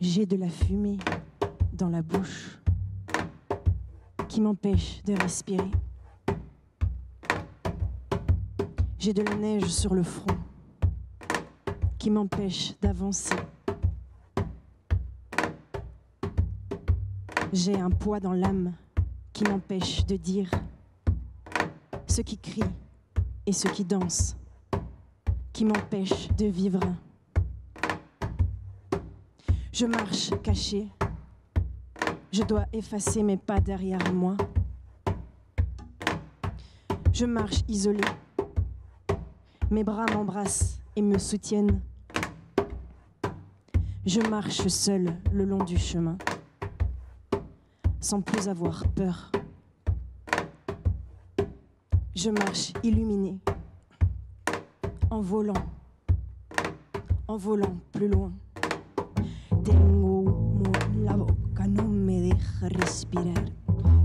J'ai de la fumée dans la bouche qui m'empêche de respirer. J'ai de la neige sur le front qui m'empêche d'avancer. J'ai un poids dans l'âme qui m'empêche de dire ce qui crie et ce qui danse, qui m'empêche de vivre. Je marche cachée, je dois effacer mes pas derrière moi. Je marche isolée, mes bras m'embrassent et me soutiennent. Je marche seule le long du chemin, sans plus avoir peur. Je marche illuminée, en volant plus loin. Tengo humo en la boca, no me deja respirar.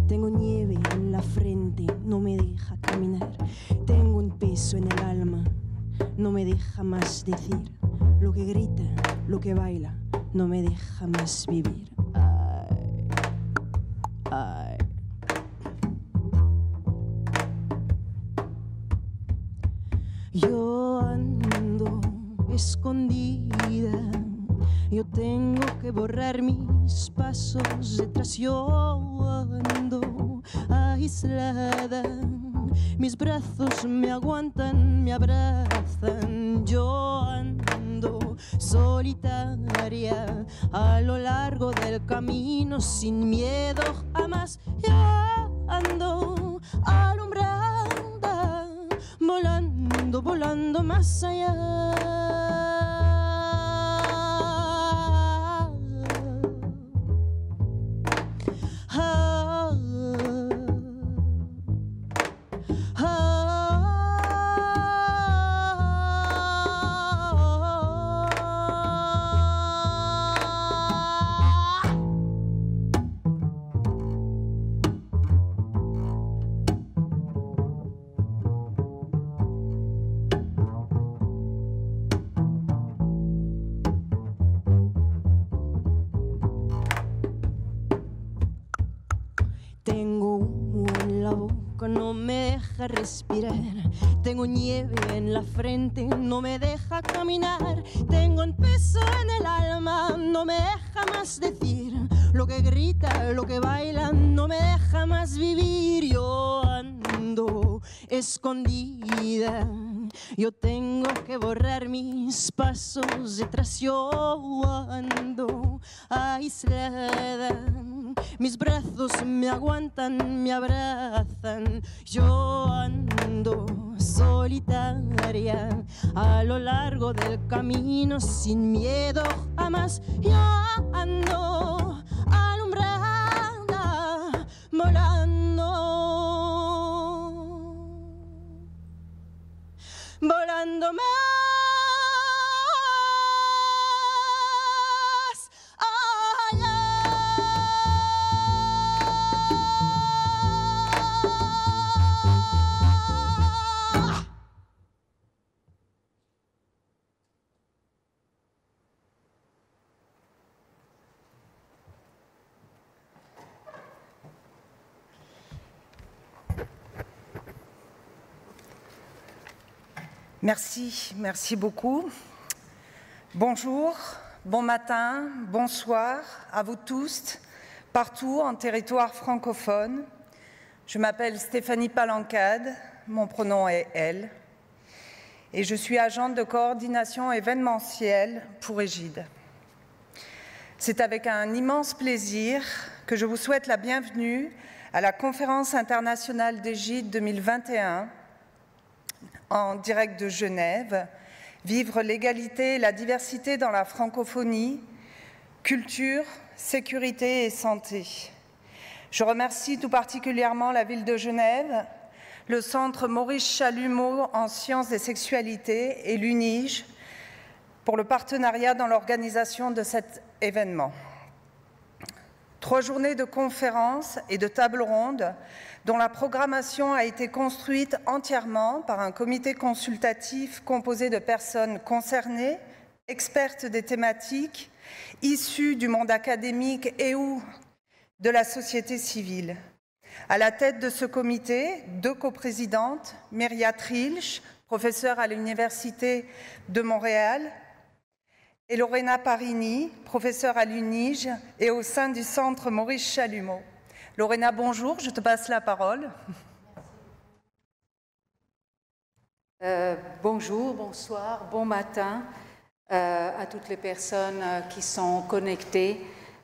Tengo nieve en la frente, no me deja caminar. Tengo un peso en el alma, no me deja más decir. Lo que grita, lo que baila, no me deja más vivir. Ay, ay. Yo ando escondida, yo tengo que borrar mis pasos detrás. Yo ando aislada, mis brazos me aguantan, me abrazan. Yo ando solitaria a lo largo del camino, sin miedo jamás. Yo ando alumbrada, volando, volando más allá. Tengo humo en la boca, no me deja respirar. Tengo nieve en la frente, no me deja caminar. Tengo un peso en el alma, no me deja más decir. Lo que grita, lo que baila, no me deja más vivir. Yo ando escondida, yo tengo que borrar mis pasos detrás. Yo ando aislada, mis brazos me aguantan, me abrazan. Yo ando solitaria a lo largo del camino, sin miedo jamás. Yo ando alumbrada, volando, volando más. Merci, merci beaucoup. Bonjour, bon matin, bonsoir à vous tous, partout en territoire francophone. Je m'appelle Stéphanie Palancade, mon pronom est elle, et je suis agente de coordination événementielle pour Égide. C'est avec un immense plaisir que je vous souhaite la bienvenue à la Conférence internationale d'Égide 2021, en direct de Genève, vivre l'égalité et la diversité dans la francophonie, culture, sécurité et santé. Je remercie tout particulièrement la ville de Genève, le Centre Maurice Chalumeau en sciences des sexualités et l'UNIGE pour le partenariat dans l'organisation de cet événement. 3 journées de conférences et de tables rondes dont la programmation a été construite entièrement par un comité consultatif composé de personnes concernées, expertes des thématiques, issus du monde académique et ou de la société civile. À la tête de ce comité, 2 coprésidentes, Mirja Trilch, professeure à l'Université de Montréal, et Lorena Parini, professeure à l'UNIGE et au sein du Centre Maurice Chalumeau. Lorena, bonjour, je te passe la parole. Bonjour, bonsoir, bon matin à toutes les personnes qui sont connectées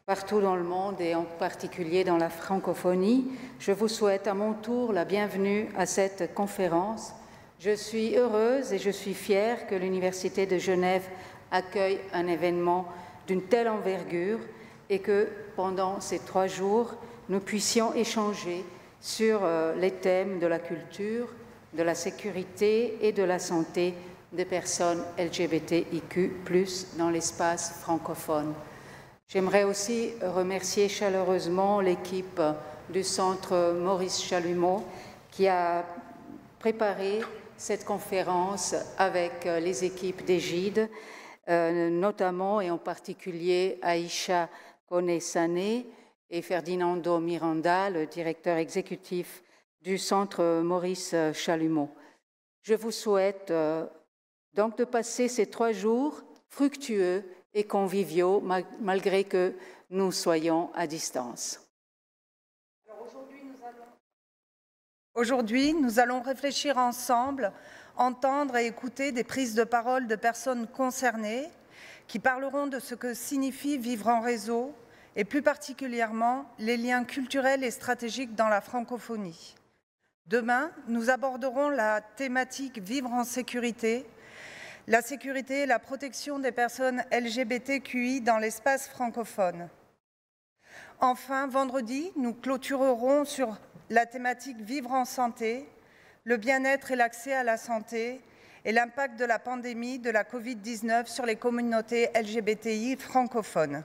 partout dans le monde et en particulier dans la francophonie. Je vous souhaite à mon tour la bienvenue à cette conférence. Je suis heureuse et je suis fière que l'Université de Genève accueille un événement d'une telle envergure et que pendant ces 3 jours, nous puissions échanger sur les thèmes de la culture, de la sécurité et de la santé des personnes LGBTIQ+, dans l'espace francophone. J'aimerais aussi remercier chaleureusement l'équipe du Centre Maurice Chalumeau qui a préparé cette conférence avec les équipes d'Égide, notamment et en particulier Aïcha Kone-Sané et Ferdinando Miranda, le directeur exécutif du Centre Maurice Chalumeau. Je vous souhaite donc de passer ces 3 jours fructueux et conviviaux, malgré que nous soyons à distance. Aujourd'hui, nous allons réfléchir ensemble, entendre et écouter des prises de parole de personnes concernées qui parleront de ce que signifie vivre en réseau et plus particulièrement les liens culturels et stratégiques dans la francophonie. Demain, nous aborderons la thématique « Vivre en sécurité », la sécurité et la protection des personnes LGBTQI dans l'espace francophone. Enfin, vendredi, nous clôturerons sur la thématique « Vivre en santé », le bien-être et l'accès à la santé et l'impact de la pandémie de la Covid-19 sur les communautés LGBTI francophones.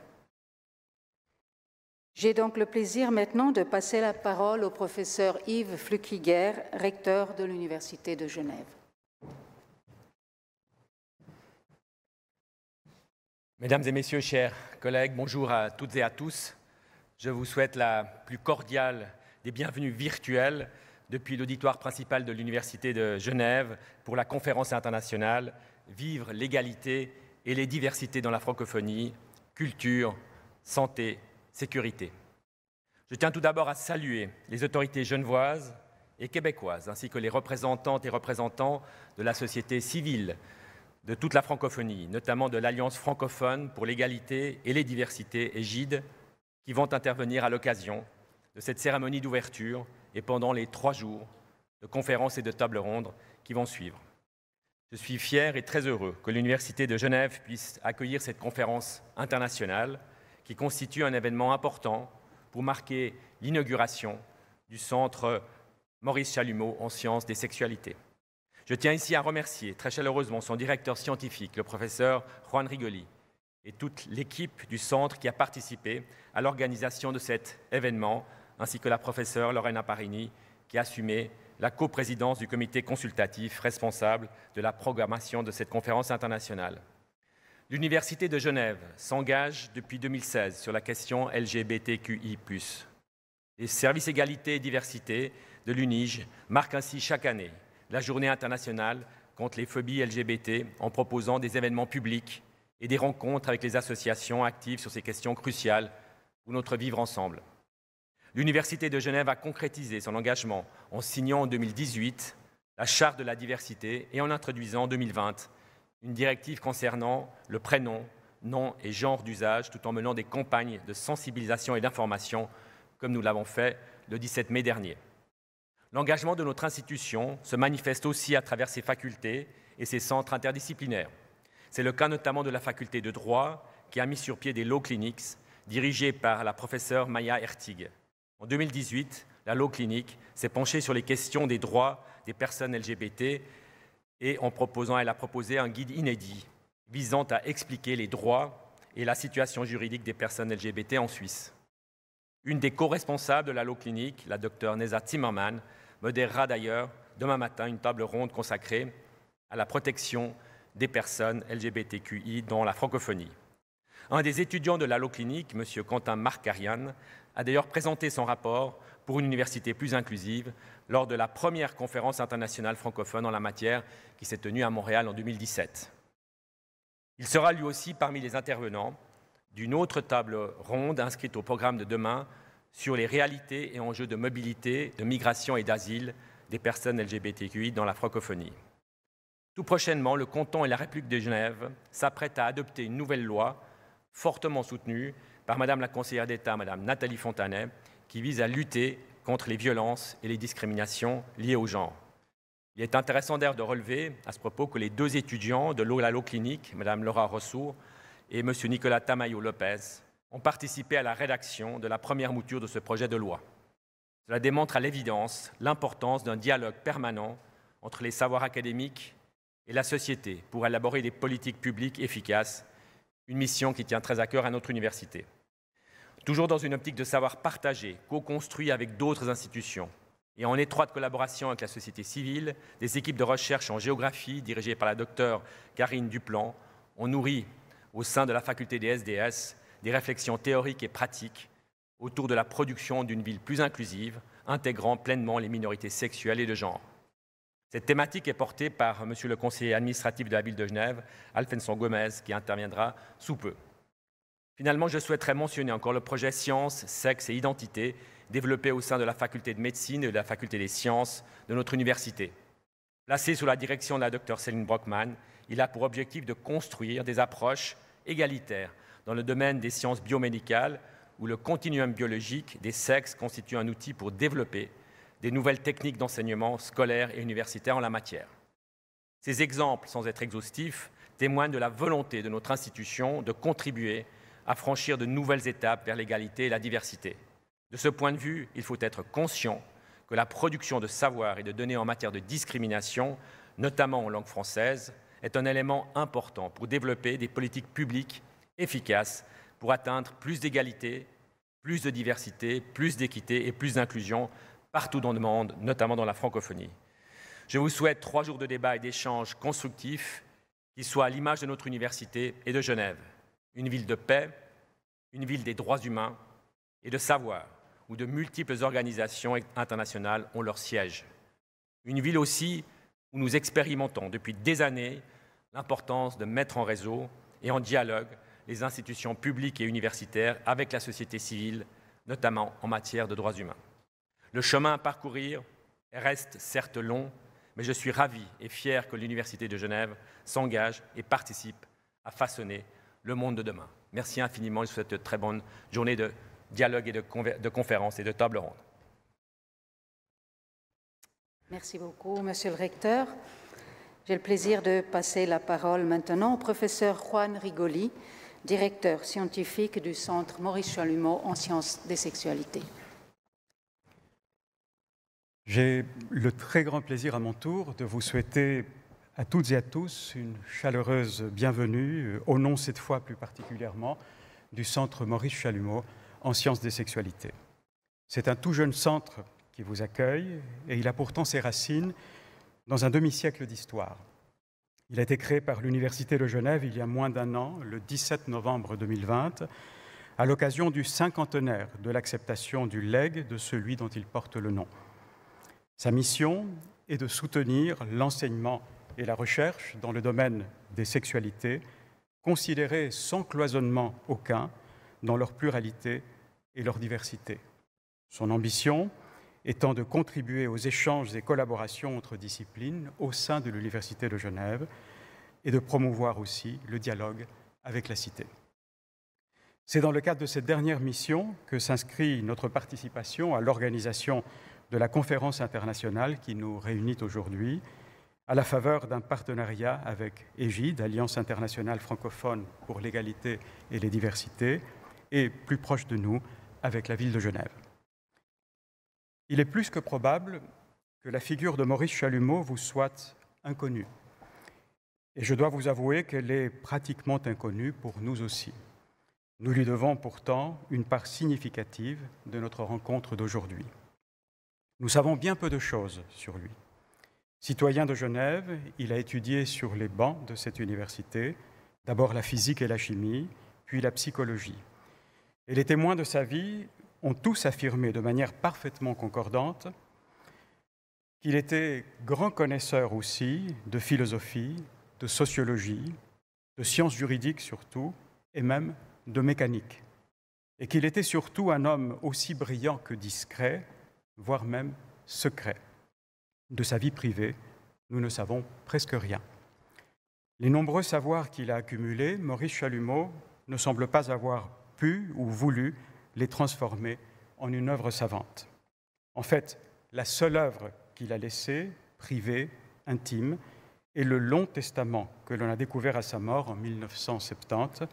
J'ai donc le plaisir maintenant de passer la parole au professeur Yves Flukiger, recteur de l'Université de Genève. Mesdames et messieurs, chers collègues, bonjour à toutes et à tous. Je vous souhaite la plus cordiale des bienvenues virtuelles depuis l'auditoire principal de l'Université de Genève pour la conférence internationale « Vivre l'égalité et les diversités dans la francophonie, culture, santé, sécurité ». Je tiens tout d'abord à saluer les autorités genevoises et québécoises, ainsi que les représentantes et représentants de la société civile de toute la francophonie, notamment de l'Alliance francophone pour l'égalité et les diversités, Égide, qui vont intervenir à l'occasion de cette cérémonie d'ouverture et pendant les 3 jours de conférences et de tables rondes qui vont suivre. Je suis fier et très heureux que l'Université de Genève puisse accueillir cette conférence internationale qui constitue un événement important pour marquer l'inauguration du Centre Maurice Chalumeau en sciences des sexualités. Je tiens ici à remercier très chaleureusement son directeur scientifique, le professeur Juan Rigoli, et toute l'équipe du centre qui a participé à l'organisation de cet événement, ainsi que la professeure Lorena Parini, qui a assumé la coprésidence du comité consultatif responsable de la programmation de cette conférence internationale. L'Université de Genève s'engage depuis 2016 sur la question LGBTQI+. Les services égalité et diversité de l'UNIGE marquent ainsi chaque année la journée internationale contre les phobies LGBT en proposant des événements publics et des rencontres avec les associations actives sur ces questions cruciales pour notre vivre ensemble. L'Université de Genève a concrétisé son engagement en signant en 2018 la Charte de la diversité et en introduisant en 2020 une directive concernant le prénom, nom et genre d'usage, tout en menant des campagnes de sensibilisation et d'information, comme nous l'avons fait le 17 mai dernier. L'engagement de notre institution se manifeste aussi à travers ses facultés et ses centres interdisciplinaires. C'est le cas notamment de la faculté de droit qui a mis sur pied des Law Clinics dirigés par la professeure Maya Ertig. En 2018, la Law Clinic s'est penchée sur les questions des droits des personnes LGBT et elle a proposé un guide inédit visant à expliquer les droits et la situation juridique des personnes LGBT en Suisse. Une des co-responsables de la Law Clinic, la Dr Neza Zimmerman, modérera d'ailleurs demain matin une table ronde consacrée à la protection des personnes LGBTQI dans la francophonie. Un des étudiants de l'Allo Clinique, M. Quentin Markarian, a d'ailleurs présenté son rapport pour une université plus inclusive lors de la première conférence internationale francophone en la matière qui s'est tenue à Montréal en 2017. Il sera lui aussi parmi les intervenants d'une autre table ronde inscrite au programme de demain sur les réalités et enjeux de mobilité, de migration et d'asile des personnes LGBTQI dans la francophonie. Tout prochainement, le canton et la République de Genève s'apprêtent à adopter une nouvelle loi fortement soutenue par Madame la conseillère d'État, Madame Nathalie Fontanet, qui vise à lutter contre les violences et les discriminations liées au genre. Il est intéressant d'ailleurs de relever à ce propos que les deux étudiants de l'Allo Clinique, Madame Laura Rossour et M. Nicolas Tamayo-Lopez, ont participé à la rédaction de la première mouture de ce projet de loi. Cela démontre à l'évidence l'importance d'un dialogue permanent entre les savoirs académiques et la société pour élaborer des politiques publiques efficaces, une mission qui tient très à cœur à notre université. Toujours dans une optique de savoir partagé, co-construit avec d'autres institutions et en étroite collaboration avec la société civile, des équipes de recherche en géographie dirigées par la docteure Karine Duplan ont nourri au sein de la faculté des SDS des réflexions théoriques et pratiques autour de la production d'une ville plus inclusive, intégrant pleinement les minorités sexuelles et de genre. Cette thématique est portée par M. le conseiller administratif de la ville de Genève, Alfonso Gomez, qui interviendra sous peu. Finalement, je souhaiterais mentionner encore le projet Sciences, Sexe et Identité, développé au sein de la faculté de médecine et de la faculté des sciences de notre université. Placé sous la direction de la docteure Céline Brockman, il a pour objectif de construire des approches égalitaires dans le domaine des sciences biomédicales, où le continuum biologique des sexes constitue un outil pour développer des nouvelles techniques d'enseignement scolaire et universitaire en la matière. Ces exemples, sans être exhaustifs, témoignent de la volonté de notre institution de contribuer à franchir de nouvelles étapes vers l'égalité et la diversité. De ce point de vue, il faut être conscient que la production de savoir et de données en matière de discrimination, notamment en langue française, est un élément important pour développer des politiques publiques efficaces pour atteindre plus d'égalité, plus de diversité, plus d'équité et plus d'inclusion partout dans le monde, notamment dans la francophonie. Je vous souhaite 3 jours de débat et d'échanges constructifs qui soient à l'image de notre université et de Genève. Une ville de paix, une ville des droits humains et de savoir, où de multiples organisations internationales ont leur siège. Une ville aussi où nous expérimentons depuis des années l'importance de mettre en réseau et en dialogue les institutions publiques et universitaires avec la société civile, notamment en matière de droits humains. Le chemin à parcourir reste certes long, mais je suis ravi et fier que l'Université de Genève s'engage et participe à façonner le monde de demain. Merci infiniment et je vous souhaite une très bonne journée de dialogue et de conférences et de table ronde. Merci beaucoup, Monsieur le Recteur. J'ai le plaisir de passer la parole maintenant au professeur Juan Rigoli, directeur scientifique du Centre Maurice Chalumeau en sciences des sexualités. J'ai le très grand plaisir à mon tour de vous souhaiter à toutes et à tous une chaleureuse bienvenue, au nom cette fois plus particulièrement du Centre Maurice Chalumeau en sciences des sexualités. C'est un tout jeune centre qui vous accueille et il a pourtant ses racines dans un demi-siècle d'histoire. Il a été créé par l'Université de Genève il y a moins d'1 an, le 17 novembre 2020, à l'occasion du 50e de l'acceptation du legs de celui dont il porte le nom. Sa mission est de soutenir l'enseignement et la recherche dans le domaine des sexualités, considérées sans cloisonnement aucun, dans leur pluralité et leur diversité. Son ambition étant de contribuer aux échanges et collaborations entre disciplines au sein de l'Université de Genève et de promouvoir aussi le dialogue avec la Cité. C'est dans le cadre de cette dernière mission que s'inscrit notre participation à l'organisation de la conférence internationale qui nous réunit aujourd'hui, à la faveur d'un partenariat avec EGID, Alliance internationale francophone pour l'égalité et les diversités, et plus proche de nous, avec la ville de Genève. Il est plus que probable que la figure de Maurice Chalumeau vous soit inconnue. Et je dois vous avouer qu'elle est pratiquement inconnue pour nous aussi. Nous lui devons pourtant une part significative de notre rencontre d'aujourd'hui. Nous savons bien peu de choses sur lui. Citoyen de Genève, il a étudié sur les bancs de cette université, d'abord la physique et la chimie, puis la psychologie. Et les témoins de sa vie ont tous affirmé de manière parfaitement concordante qu'il était grand connaisseur aussi de philosophie, de sociologie, de sciences juridiques surtout, et même de mécanique. Et qu'il était surtout un homme aussi brillant que discret, voire même secret. De sa vie privée, nous ne savons presque rien. Les nombreux savoirs qu'il a accumulés, Maurice Chalumeau ne semble pas avoir pu ou voulu les transformer en une œuvre savante. En fait, la seule œuvre qu'il a laissée, privée, intime, est le Long Testament que l'on a découvert à sa mort en 1970,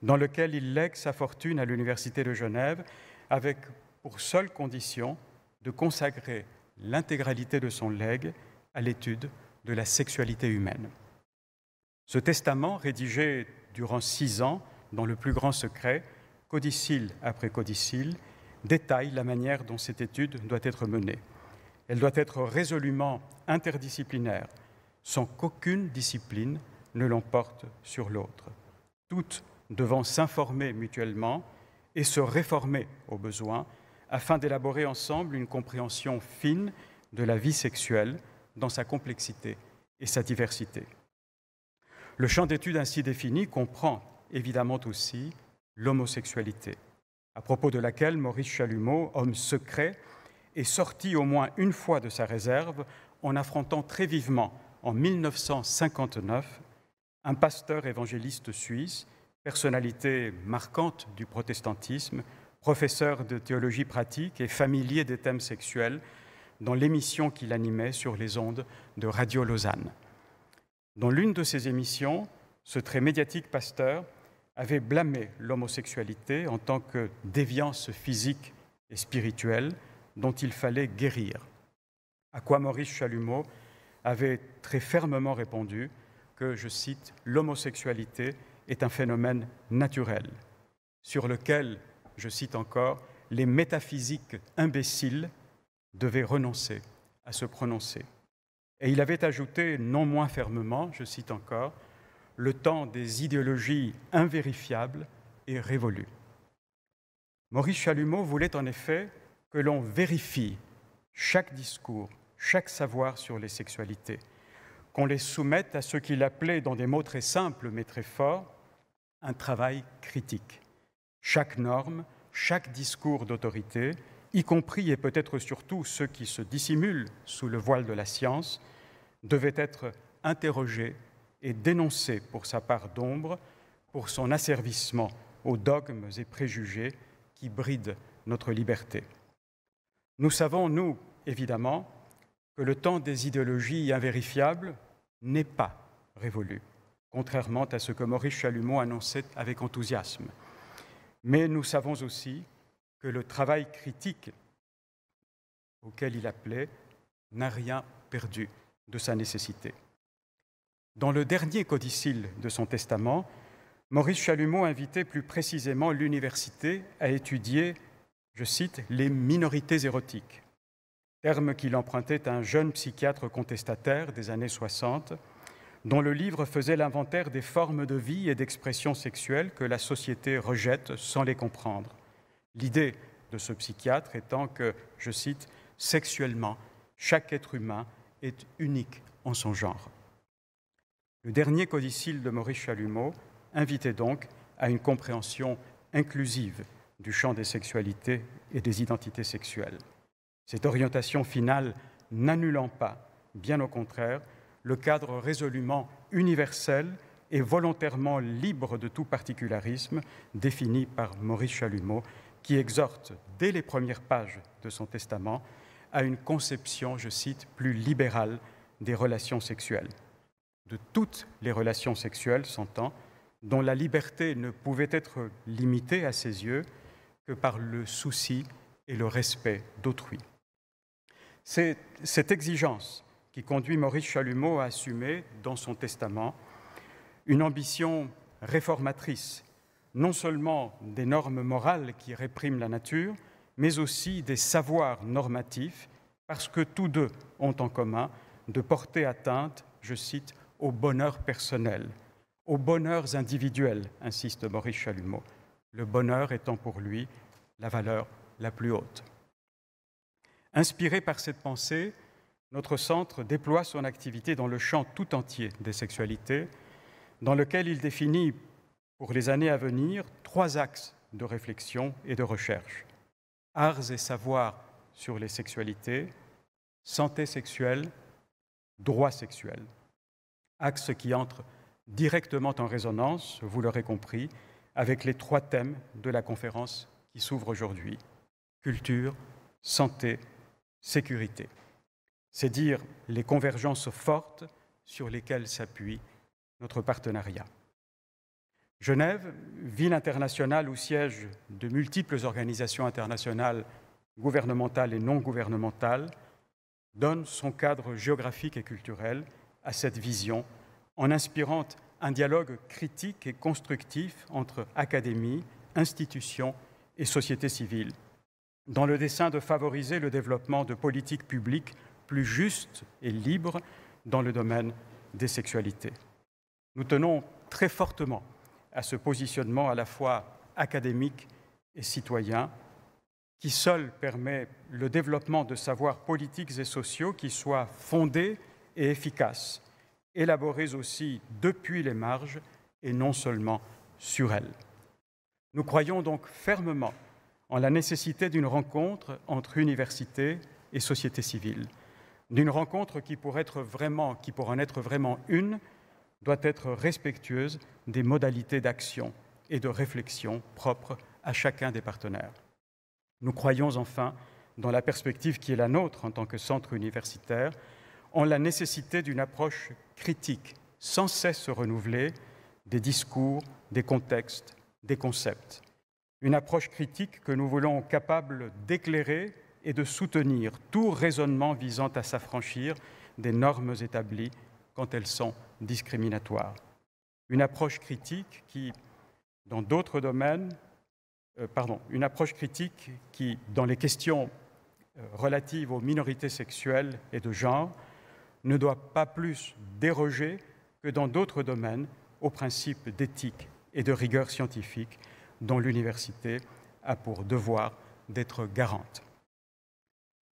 dans lequel il lègue sa fortune à l'Université de Genève avec pour seule condition de consacrer l'intégralité de son legs à l'étude de la sexualité humaine. Ce testament, rédigé durant 6 ans dans le plus grand secret, codicile après codicile, détaille la manière dont cette étude doit être menée. Elle doit être résolument interdisciplinaire, sans qu'aucune discipline ne l'emporte sur l'autre, toutes devant s'informer mutuellement et se réformer au besoin, afin d'élaborer ensemble une compréhension fine de la vie sexuelle dans sa complexité et sa diversité. Le champ d'étude ainsi défini comprend évidemment aussi l'homosexualité, à propos de laquelle Maurice Chalumeau, homme secret, est sorti au moins une fois de sa réserve en affrontant très vivement, en 1959, un pasteur évangéliste suisse, personnalité marquante du protestantisme, professeur de théologie pratique et familier des thèmes sexuels, dans l'émission qu'il animait sur les ondes de Radio Lausanne. Dans l'une de ces émissions, ce très médiatique pasteur avait blâmé l'homosexualité en tant que déviance physique et spirituelle dont il fallait guérir. À quoi Maurice Chalumeau avait très fermement répondu que, je cite, « l'homosexualité est un phénomène naturel, sur lequel, je cite encore, les métaphysiques imbéciles devaient renoncer à se prononcer. » Et il avait ajouté non moins fermement, je cite encore, « le temps des idéologies invérifiables et révolues ». Maurice Chalumeau voulait en effet que l'on vérifie chaque discours, chaque savoir sur les sexualités, qu'on les soumette à ce qu'il appelait, dans des mots très simples mais très forts, un travail critique. Chaque norme, chaque discours d'autorité, y compris et peut-être surtout ceux qui se dissimulent sous le voile de la science, devait être interrogé et dénoncé pour sa part d'ombre, pour son asservissement aux dogmes et préjugés qui brident notre liberté. Nous savons, nous, évidemment, que le temps des idéologies invérifiables n'est pas révolu, contrairement à ce que Maurice Chalumeau annonçait avec enthousiasme. Mais nous savons aussi que le travail critique auquel il appelait n'a rien perdu de sa nécessité. Dans le dernier codicile de son testament, Maurice Chalumeau invitait plus précisément l'université à étudier, je cite, « les minorités érotiques », terme qu'il empruntait à un jeune psychiatre contestataire des années 60, dont le livre faisait l'inventaire des formes de vie et d'expression sexuelle que la société rejette sans les comprendre. L'idée de ce psychiatre étant que, je cite, « sexuellement, chaque être humain est unique en son genre ». Le dernier codicile de Maurice Chalumeau invitait donc à une compréhension inclusive du champ des sexualités et des identités sexuelles. Cette orientation finale n'annulant pas, bien au contraire, le cadre résolument universel et volontairement libre de tout particularisme défini par Maurice Chalumeau, qui exhorte, dès les premières pages de son testament, à une conception, je cite, plus libérale des relations sexuelles. De toutes les relations sexuelles, s'entend, dont la liberté ne pouvait être limitée à ses yeux que par le souci et le respect d'autrui. C'est cette exigence qui conduit Maurice Chalumeau à assumer, dans son testament, une ambition réformatrice, non seulement des normes morales qui répriment la nature, mais aussi des savoirs normatifs, parce que tous deux ont en commun de porter atteinte, je cite, au bonheur personnel, aux bonheurs individuels, insiste Maurice Chalumeau, le bonheur étant pour lui la valeur la plus haute. Inspiré par cette pensée, notre centre déploie son activité dans le champ tout entier des sexualités, dans lequel il définit pour les années à venir 3 axes de réflexion et de recherche. Arts et savoirs sur les sexualités, santé sexuelle, droit sexuel. Axes qui entrent directement en résonance, vous l'aurez compris, avec les 3 thèmes de la conférence qui s'ouvre aujourd'hui. Culture, santé, sécurité. C'est dire les convergences fortes sur lesquelles s'appuie notre partenariat. Genève, ville internationale où siègent de multiples organisations internationales gouvernementales et non gouvernementales, donne son cadre géographique et culturel à cette vision en inspirant un dialogue critique et constructif entre académie, institutions et société civile, dans le dessein de favoriser le développement de politiques publiques plus justes et libres dans le domaine des sexualités. Nous tenons très fortement à ce positionnement à la fois académique et citoyen, qui seul permet le développement de savoirs politiques et sociaux qui soient fondés et efficaces, élaborés aussi depuis les marges et non seulement sur elles. Nous croyons donc fermement en la nécessité d'une rencontre entre universités et société civile, d'une rencontre qui, pour en être vraiment une, doit être respectueuse des modalités d'action et de réflexion propres à chacun des partenaires. Nous croyons enfin, dans la perspective qui est la nôtre en tant que centre universitaire, en la nécessité d'une approche critique, sans cesse renouvelée, des discours, des contextes, des concepts. Une approche critique que nous voulons capable d'éclairer et de soutenir tout raisonnement visant à s'affranchir des normes établies quand elles sont discriminatoires. Une approche critique qui, dans d'autres domaines, une approche critique qui, dans les questions relatives aux minorités sexuelles et de genre, ne doit pas plus déroger que dans d'autres domaines aux principes d'éthique et de rigueur scientifique dont l'université a pour devoir d'être garante.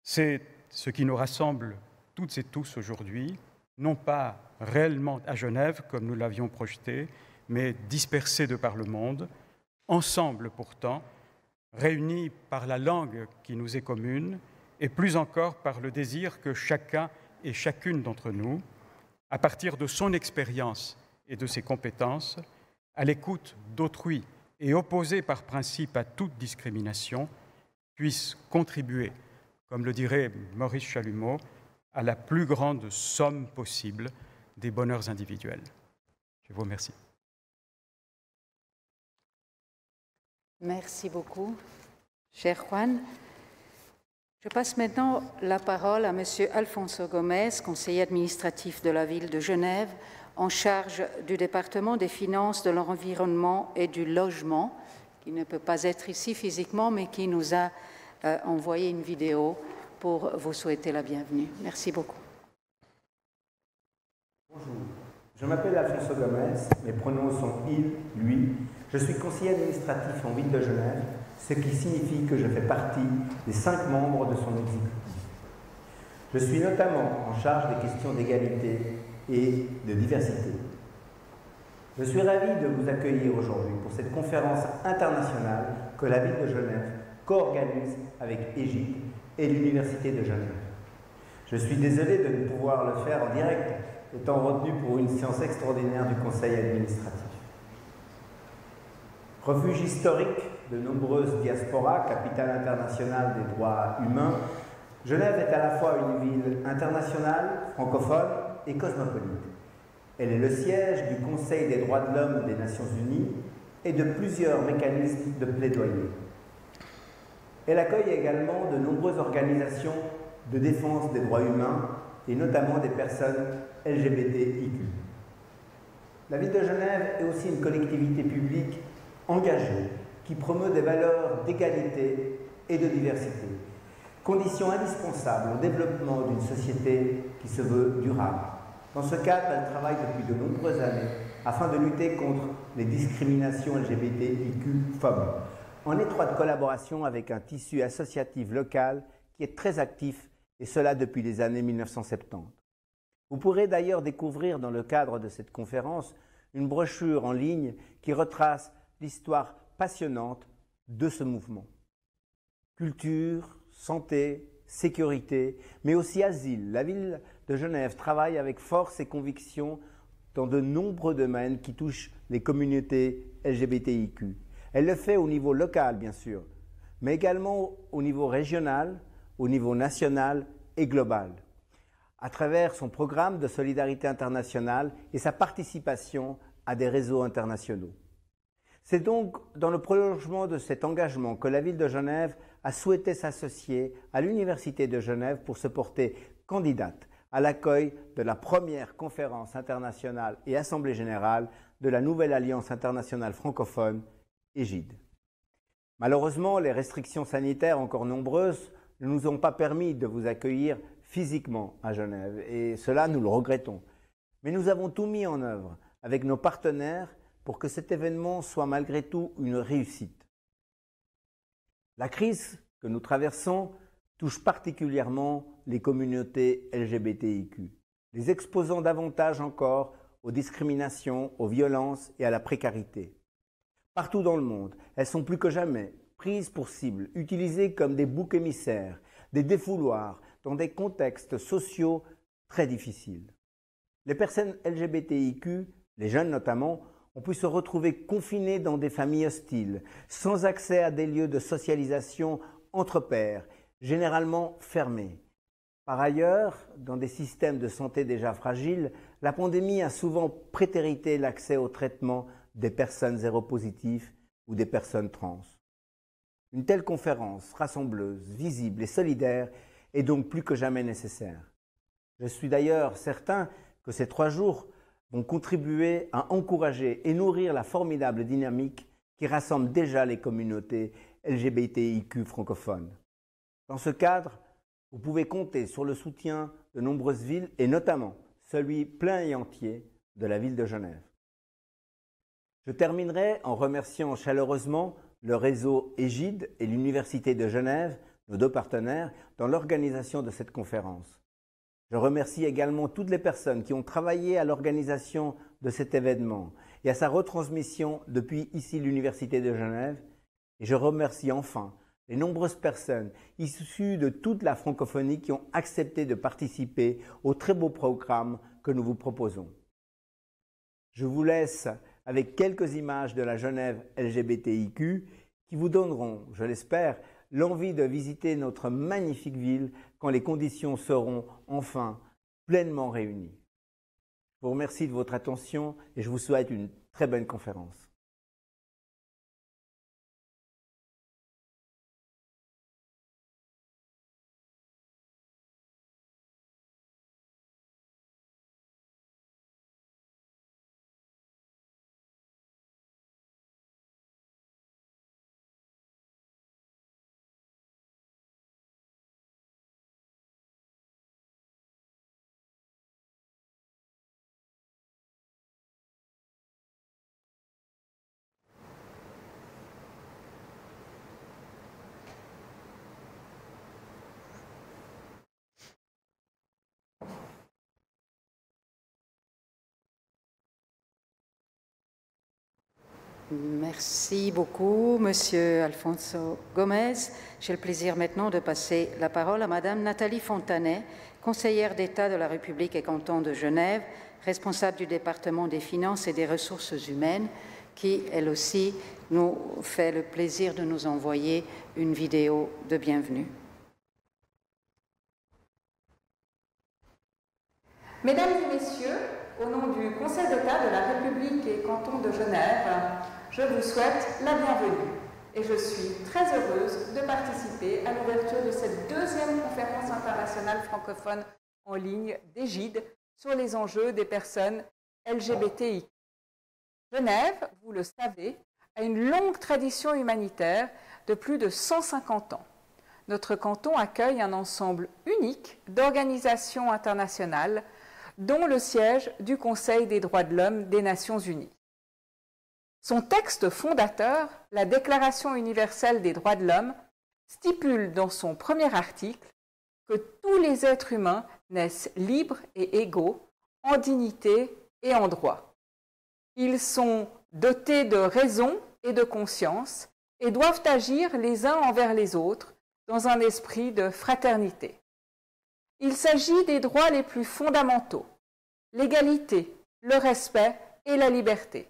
C'est ce qui nous rassemble toutes et tous aujourd'hui, non pas réellement à Genève, comme nous l'avions projeté, mais dispersés de par le monde, ensemble pourtant, réunis par la langue qui nous est commune, et plus encore par le désir que chacun et chacune d'entre nous, à partir de son expérience et de ses compétences, à l'écoute d'autrui et opposé par principe à toute discrimination, puisse contribuer, comme le dirait Maurice Chalumeau, à la plus grande somme possible des bonheurs individuels. Je vous remercie. Merci beaucoup, cher Juan. Je passe maintenant la parole à M. Alfonso Gomez, conseiller administratif de la ville de Genève, en charge du département des finances, de l'environnement et du logement, qui ne peut pas être ici physiquement, mais qui nous a envoyé une vidéo pour vous souhaiter la bienvenue. Merci beaucoup. Bonjour, je m'appelle Alfonso Gomez, mes pronoms sont il, lui. Je suis conseiller administratif en ville de Genève, ce qui signifie que je fais partie des 5 membres de son exécutif. Je suis notamment en charge des questions d'égalité et de diversité. Je suis ravi de vous accueillir aujourd'hui pour cette conférence internationale que la ville de Genève co-organise avec Égypte et l'Université de Genève. Je suis désolé de ne pouvoir le faire en direct, étant retenu pour une séance extraordinaire du Conseil administratif. Refuge historique de nombreuses diasporas, capitale internationale des droits humains, Genève est à la fois une ville internationale, francophone et cosmopolite. Elle est le siège du Conseil des droits de l'homme des Nations Unies et de plusieurs mécanismes de plaidoyer. Elle accueille également de nombreuses organisations de défense des droits humains et notamment des personnes LGBTIQ. La ville de Genève est aussi une collectivité publique engagée qui promeut des valeurs d'égalité et de diversité, condition indispensable au développement d'une société qui se veut durable. Dans ce cadre, elle travaille depuis de nombreuses années afin de lutter contre les discriminations LGBTIQ-phobes, en étroite collaboration avec un tissu associatif local qui est très actif, et cela depuis les années 1970. Vous pourrez d'ailleurs découvrir dans le cadre de cette conférence une brochure en ligne qui retrace l'histoire passionnante de ce mouvement. Culture, santé, sécurité, mais aussi asile. La ville de Genève travaille avec force et conviction dans de nombreux domaines qui touchent les communautés LGBTIQ. Elle le fait au niveau local, bien sûr, mais également au niveau régional, au niveau national et global, à travers son programme de solidarité internationale et sa participation à des réseaux internationaux. C'est donc dans le prolongement de cet engagement que la ville de Genève a souhaité s'associer à l'Université de Genève pour se porter candidate à l'accueil de la première conférence internationale et assemblée générale de la nouvelle Alliance internationale francophone, EGID. Malheureusement, les restrictions sanitaires encore nombreuses ne nous ont pas permis de vous accueillir physiquement à Genève, et cela nous le regrettons. Mais nous avons tout mis en œuvre avec nos partenaires pour que cet événement soit malgré tout une réussite. La crise que nous traversons touche particulièrement les communautés LGBTIQ, les exposant davantage encore aux discriminations, aux violences et à la précarité. Partout dans le monde, elles sont plus que jamais prises pour cible, utilisées comme des boucs émissaires, des défouloirs dans des contextes sociaux très difficiles. Les personnes LGBTIQ, les jeunes notamment, ont pu se retrouver confinés dans des familles hostiles, sans accès à des lieux de socialisation entre pairs, généralement fermés. Par ailleurs, dans des systèmes de santé déjà fragiles, la pandémie a souvent prétérité l'accès au traitement des personnes séropositives ou des personnes trans. Une telle conférence rassembleuse, visible et solidaire est donc plus que jamais nécessaire. Je suis d'ailleurs certain que ces 3 jours vont contribuer à encourager et nourrir la formidable dynamique qui rassemble déjà les communautés LGBTIQ francophones. Dans ce cadre, vous pouvez compter sur le soutien de nombreuses villes et notamment celui plein et entier de la ville de Genève. Je terminerai en remerciant chaleureusement le réseau EGID et l'Université de Genève, nos 2 partenaires, dans l'organisation de cette conférence. Je remercie également toutes les personnes qui ont travaillé à l'organisation de cet événement et à sa retransmission depuis ici l'Université de Genève. Et je remercie enfin les nombreuses personnes issues de toute la francophonie qui ont accepté de participer au très beau programme que nous vous proposons. Je vous laisse avec quelques images de la Genève LGBTIQ qui vous donneront, je l'espère, l'envie de visiter notre magnifique ville quand les conditions seront enfin pleinement réunies. Je vous remercie de votre attention et je vous souhaite une très bonne conférence. Merci beaucoup, Monsieur Alfonso Gomez. J'ai le plaisir maintenant de passer la parole à Madame Nathalie Fontanet, conseillère d'État de la République et canton de Genève, responsable du département des finances et des ressources humaines, qui, elle aussi, nous fait le plaisir de nous envoyer une vidéo de bienvenue. Mesdames et messieurs, au nom du Conseil d'État de la République et canton de Genève, je vous souhaite la bienvenue et je suis très heureuse de participer à l'ouverture de cette 2e conférence internationale francophone en ligne d'EGID sur les enjeux des personnes LGBTI. Genève, vous le savez, a une longue tradition humanitaire de plus de 150 ans. Notre canton accueille un ensemble unique d'organisations internationales dont le siège du Conseil des droits de l'homme des Nations unies. Son texte fondateur, la Déclaration universelle des droits de l'homme, stipule dans son premier article que tous les êtres humains naissent libres et égaux en dignité et en droit. Ils sont dotés de raison et de conscience et doivent agir les uns envers les autres dans un esprit de fraternité. Il s'agit des droits les plus fondamentaux, l'égalité, le respect et la liberté.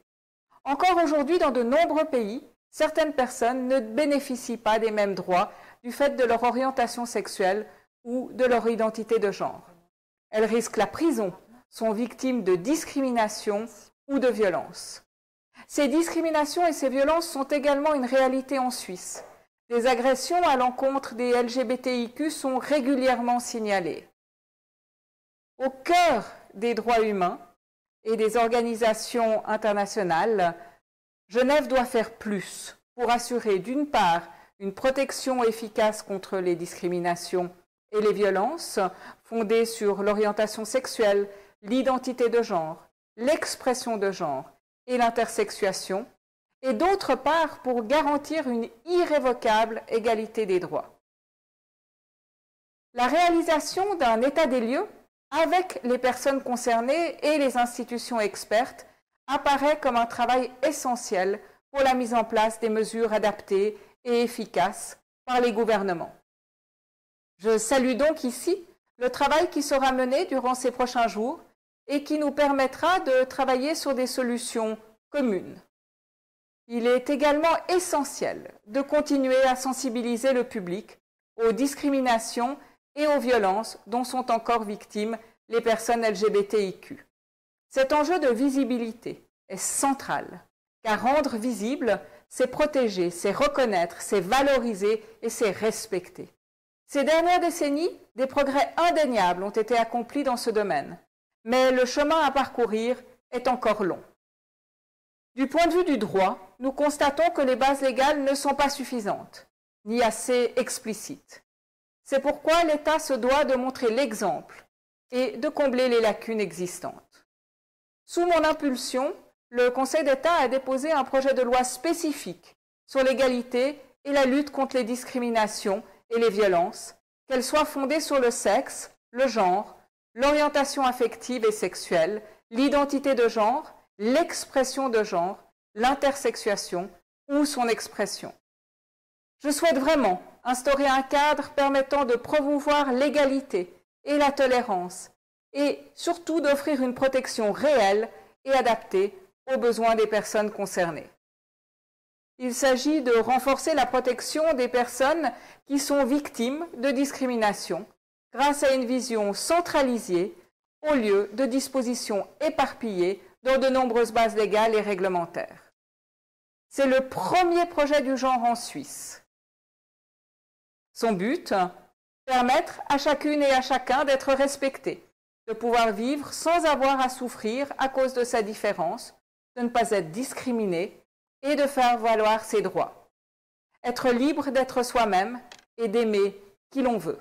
Encore aujourd'hui, dans de nombreux pays, certaines personnes ne bénéficient pas des mêmes droits du fait de leur orientation sexuelle ou de leur identité de genre. Elles risquent la prison, sont victimes de discrimination ou de violences. Ces discriminations et ces violences sont également une réalité en Suisse. Des agressions à l'encontre des LGBTIQ sont régulièrement signalées. Au cœur des droits humains et des organisations internationales, Genève doit faire plus pour assurer d'une part une protection efficace contre les discriminations et les violences fondées sur l'orientation sexuelle, l'identité de genre, l'expression de genre et l'intersexuation, et d'autre part pour garantir une irrévocable égalité des droits. La réalisation d'un état des lieux avec les personnes concernées et les institutions expertes apparaît comme un travail essentiel pour la mise en place des mesures adaptées et efficaces par les gouvernements. Je salue donc ici le travail qui sera mené durant ces prochains jours et qui nous permettra de travailler sur des solutions communes. Il est également essentiel de continuer à sensibiliser le public aux discriminations et aux violences dont sont encore victimes les personnes LGBTIQ. Cet enjeu de visibilité est central, car rendre visible, c'est protéger, c'est reconnaître, c'est valoriser et c'est respecter. Ces dernières décennies, des progrès indéniables ont été accomplis dans ce domaine, mais le chemin à parcourir est encore long. Du point de vue du droit, nous constatons que les bases légales ne sont pas suffisantes, ni assez explicites. C'est pourquoi l'État se doit de montrer l'exemple et de combler les lacunes existantes. Sous mon impulsion, le Conseil d'État a déposé un projet de loi spécifique sur l'égalité et la lutte contre les discriminations et les violences, qu'elles soient fondées sur le sexe, le genre, l'orientation affective et sexuelle, l'identité de genre, l'expression de genre, l'intersexuation ou son expression. Je souhaite vraiment instaurer un cadre permettant de promouvoir l'égalité et la tolérance et surtout d'offrir une protection réelle et adaptée aux besoins des personnes concernées. Il s'agit de renforcer la protection des personnes qui sont victimes de discrimination grâce à une vision centralisée au lieu de dispositions éparpillées dans de nombreuses bases légales et réglementaires. C'est le premier projet du genre en Suisse. Son but, permettre à chacune et à chacun d'être respecté, de pouvoir vivre sans avoir à souffrir à cause de sa différence, de ne pas être discriminé et de faire valoir ses droits. Être libre d'être soi-même et d'aimer qui l'on veut.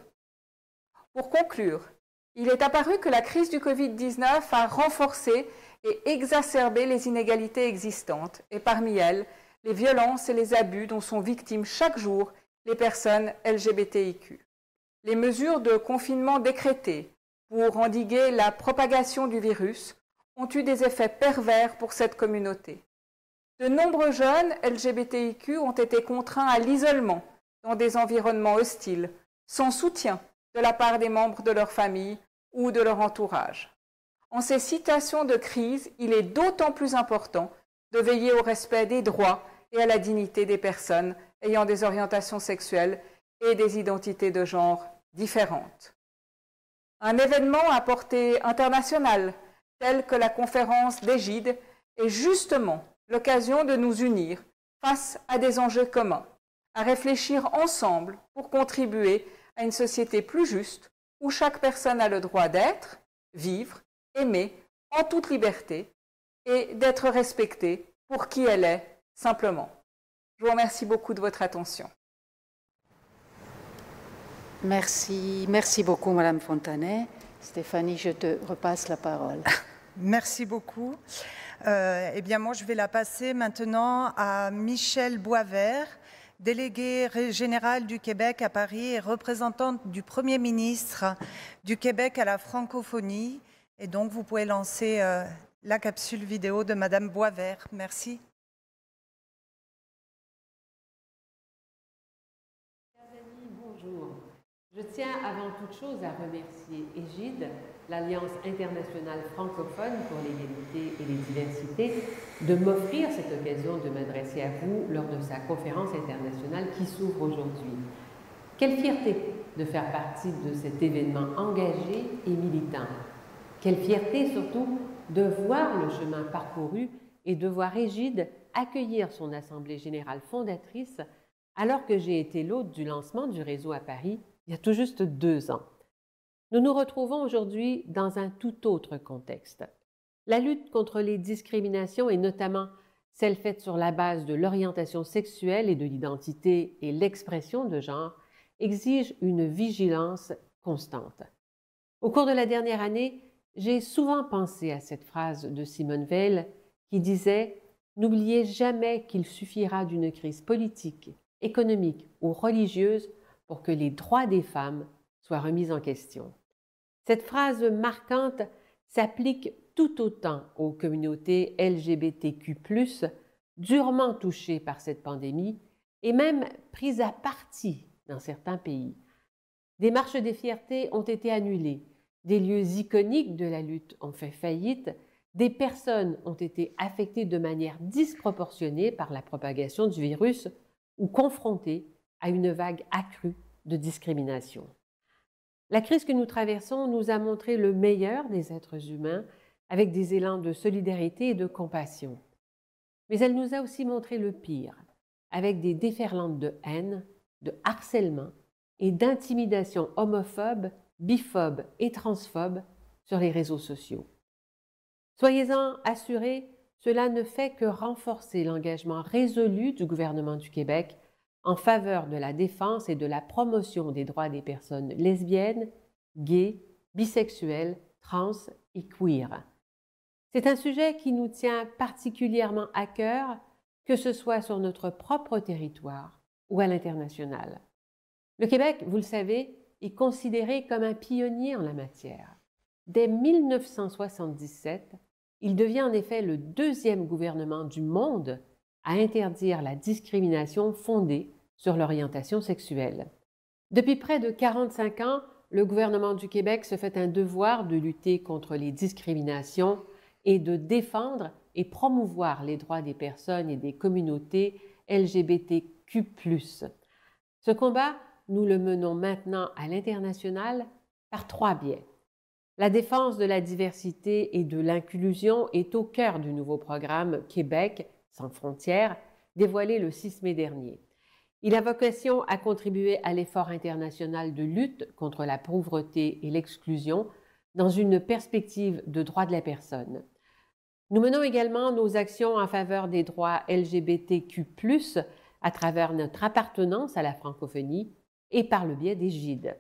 Pour conclure, il est apparu que la crise du Covid-19 a renforcé et exacerbé les inégalités existantes et parmi elles, les violences et les abus dont sont victimes chaque jour les personnes LGBTIQ. Les mesures de confinement décrétées pour endiguer la propagation du virus ont eu des effets pervers pour cette communauté. De nombreux jeunes LGBTIQ ont été contraints à l'isolement dans des environnements hostiles, sans soutien de la part des membres de leur famille ou de leur entourage. En ces situations de crise, il est d'autant plus important de veiller au respect des droits et à la dignité des personnes ayant des orientations sexuelles et des identités de genre différentes. Un événement à portée internationale, tel que la conférence d'Égide, est justement l'occasion de nous unir face à des enjeux communs, à réfléchir ensemble pour contribuer à une société plus juste où chaque personne a le droit d'être, vivre, aimer en toute liberté et d'être respectée pour qui elle est simplement. Je vous remercie beaucoup de votre attention. Merci beaucoup, Madame Fontanet. Stéphanie, je te repasse la parole. Merci beaucoup. Eh bien, moi, je vais la passer maintenant à Michel Boisvert, délégué général du Québec à Paris et représentante du Premier ministre du Québec à la francophonie. Et donc, vous pouvez lancer la capsule vidéo de Madame Boisvert. Merci. Bonjour. Je tiens avant toute chose à remercier Égide, l'Alliance internationale francophone pour l'égalité et les diversités, de m'offrir cette occasion de m'adresser à vous lors de sa conférence internationale qui s'ouvre aujourd'hui. Quelle fierté de faire partie de cet événement engagé et militant. Quelle fierté surtout de voir le chemin parcouru et de voir Égide accueillir son Assemblée générale fondatrice alors que j'ai été l'hôte du lancement du réseau à Paris il y a tout juste 2 ans. Nous nous retrouvons aujourd'hui dans un tout autre contexte. La lutte contre les discriminations, et notamment celles faites sur la base de l'orientation sexuelle et de l'identité et l'expression de genre, exige une vigilance constante. Au cours de la dernière année, j'ai souvent pensé à cette phrase de Simone Veil qui disait « N'oubliez jamais qu'il suffira d'une crise politique, économique ou religieuse pour que les droits des femmes soient remis en question. » Cette phrase marquante s'applique tout autant aux communautés LGBTQ+, durement touchées par cette pandémie et même prises à partie dans certains pays. Des marches des fiertés ont été annulées, des lieux iconiques de la lutte ont fait faillite, des personnes ont été affectées de manière disproportionnée par la propagation du virus ou confrontées à une vague accrue de discrimination. La crise que nous traversons nous a montré le meilleur des êtres humains avec des élans de solidarité et de compassion. Mais elle nous a aussi montré le pire, avec des déferlantes de haine, de harcèlement et d'intimidation homophobe, biphobe et transphobe sur les réseaux sociaux. Soyez-en assurés, cela ne fait que renforcer l'engagement résolu du gouvernement du Québec en faveur de la défense et de la promotion des droits des personnes lesbiennes, gays, bisexuelles, trans et queer. C'est un sujet qui nous tient particulièrement à cœur, que ce soit sur notre propre territoire ou à l'international. Le Québec, vous le savez, est considéré comme un pionnier en la matière. Dès 1977, il devient en effet le 2e gouvernement du monde à interdire la discrimination fondée sur l'orientation sexuelle. Depuis près de 45 ans, le gouvernement du Québec se fait un devoir de lutter contre les discriminations et de défendre et promouvoir les droits des personnes et des communautés LGBTQ+. Ce combat, nous le menons maintenant à l'international par 3 biais. La défense de la diversité et de l'inclusion est au cœur du nouveau programme Québec sans frontières, dévoilé le 6 mai dernier. Il a vocation à contribuer à l'effort international de lutte contre la pauvreté et l'exclusion dans une perspective de droits de la personne. Nous menons également nos actions en faveur des droits LGBTQ+, à travers notre appartenance à la francophonie et par le biais d'Égide.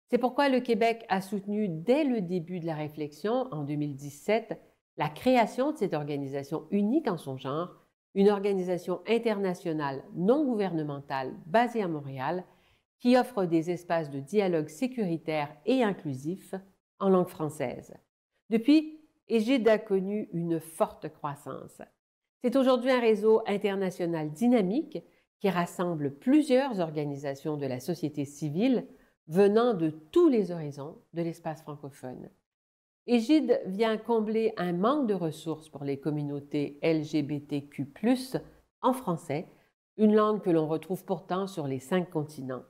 C'est pourquoi le Québec a soutenu dès le début de la réflexion, en 2017, la création de cette organisation unique en son genre, une organisation internationale non gouvernementale basée à Montréal qui offre des espaces de dialogue sécuritaire et inclusif en langue française. Depuis, Égide a connu une forte croissance. C'est aujourd'hui un réseau international dynamique qui rassemble plusieurs organisations de la société civile venant de tous les horizons de l'espace francophone. Égide vient combler un manque de ressources pour les communautés LGBTQ+, en français, une langue que l'on retrouve pourtant sur les 5 continents.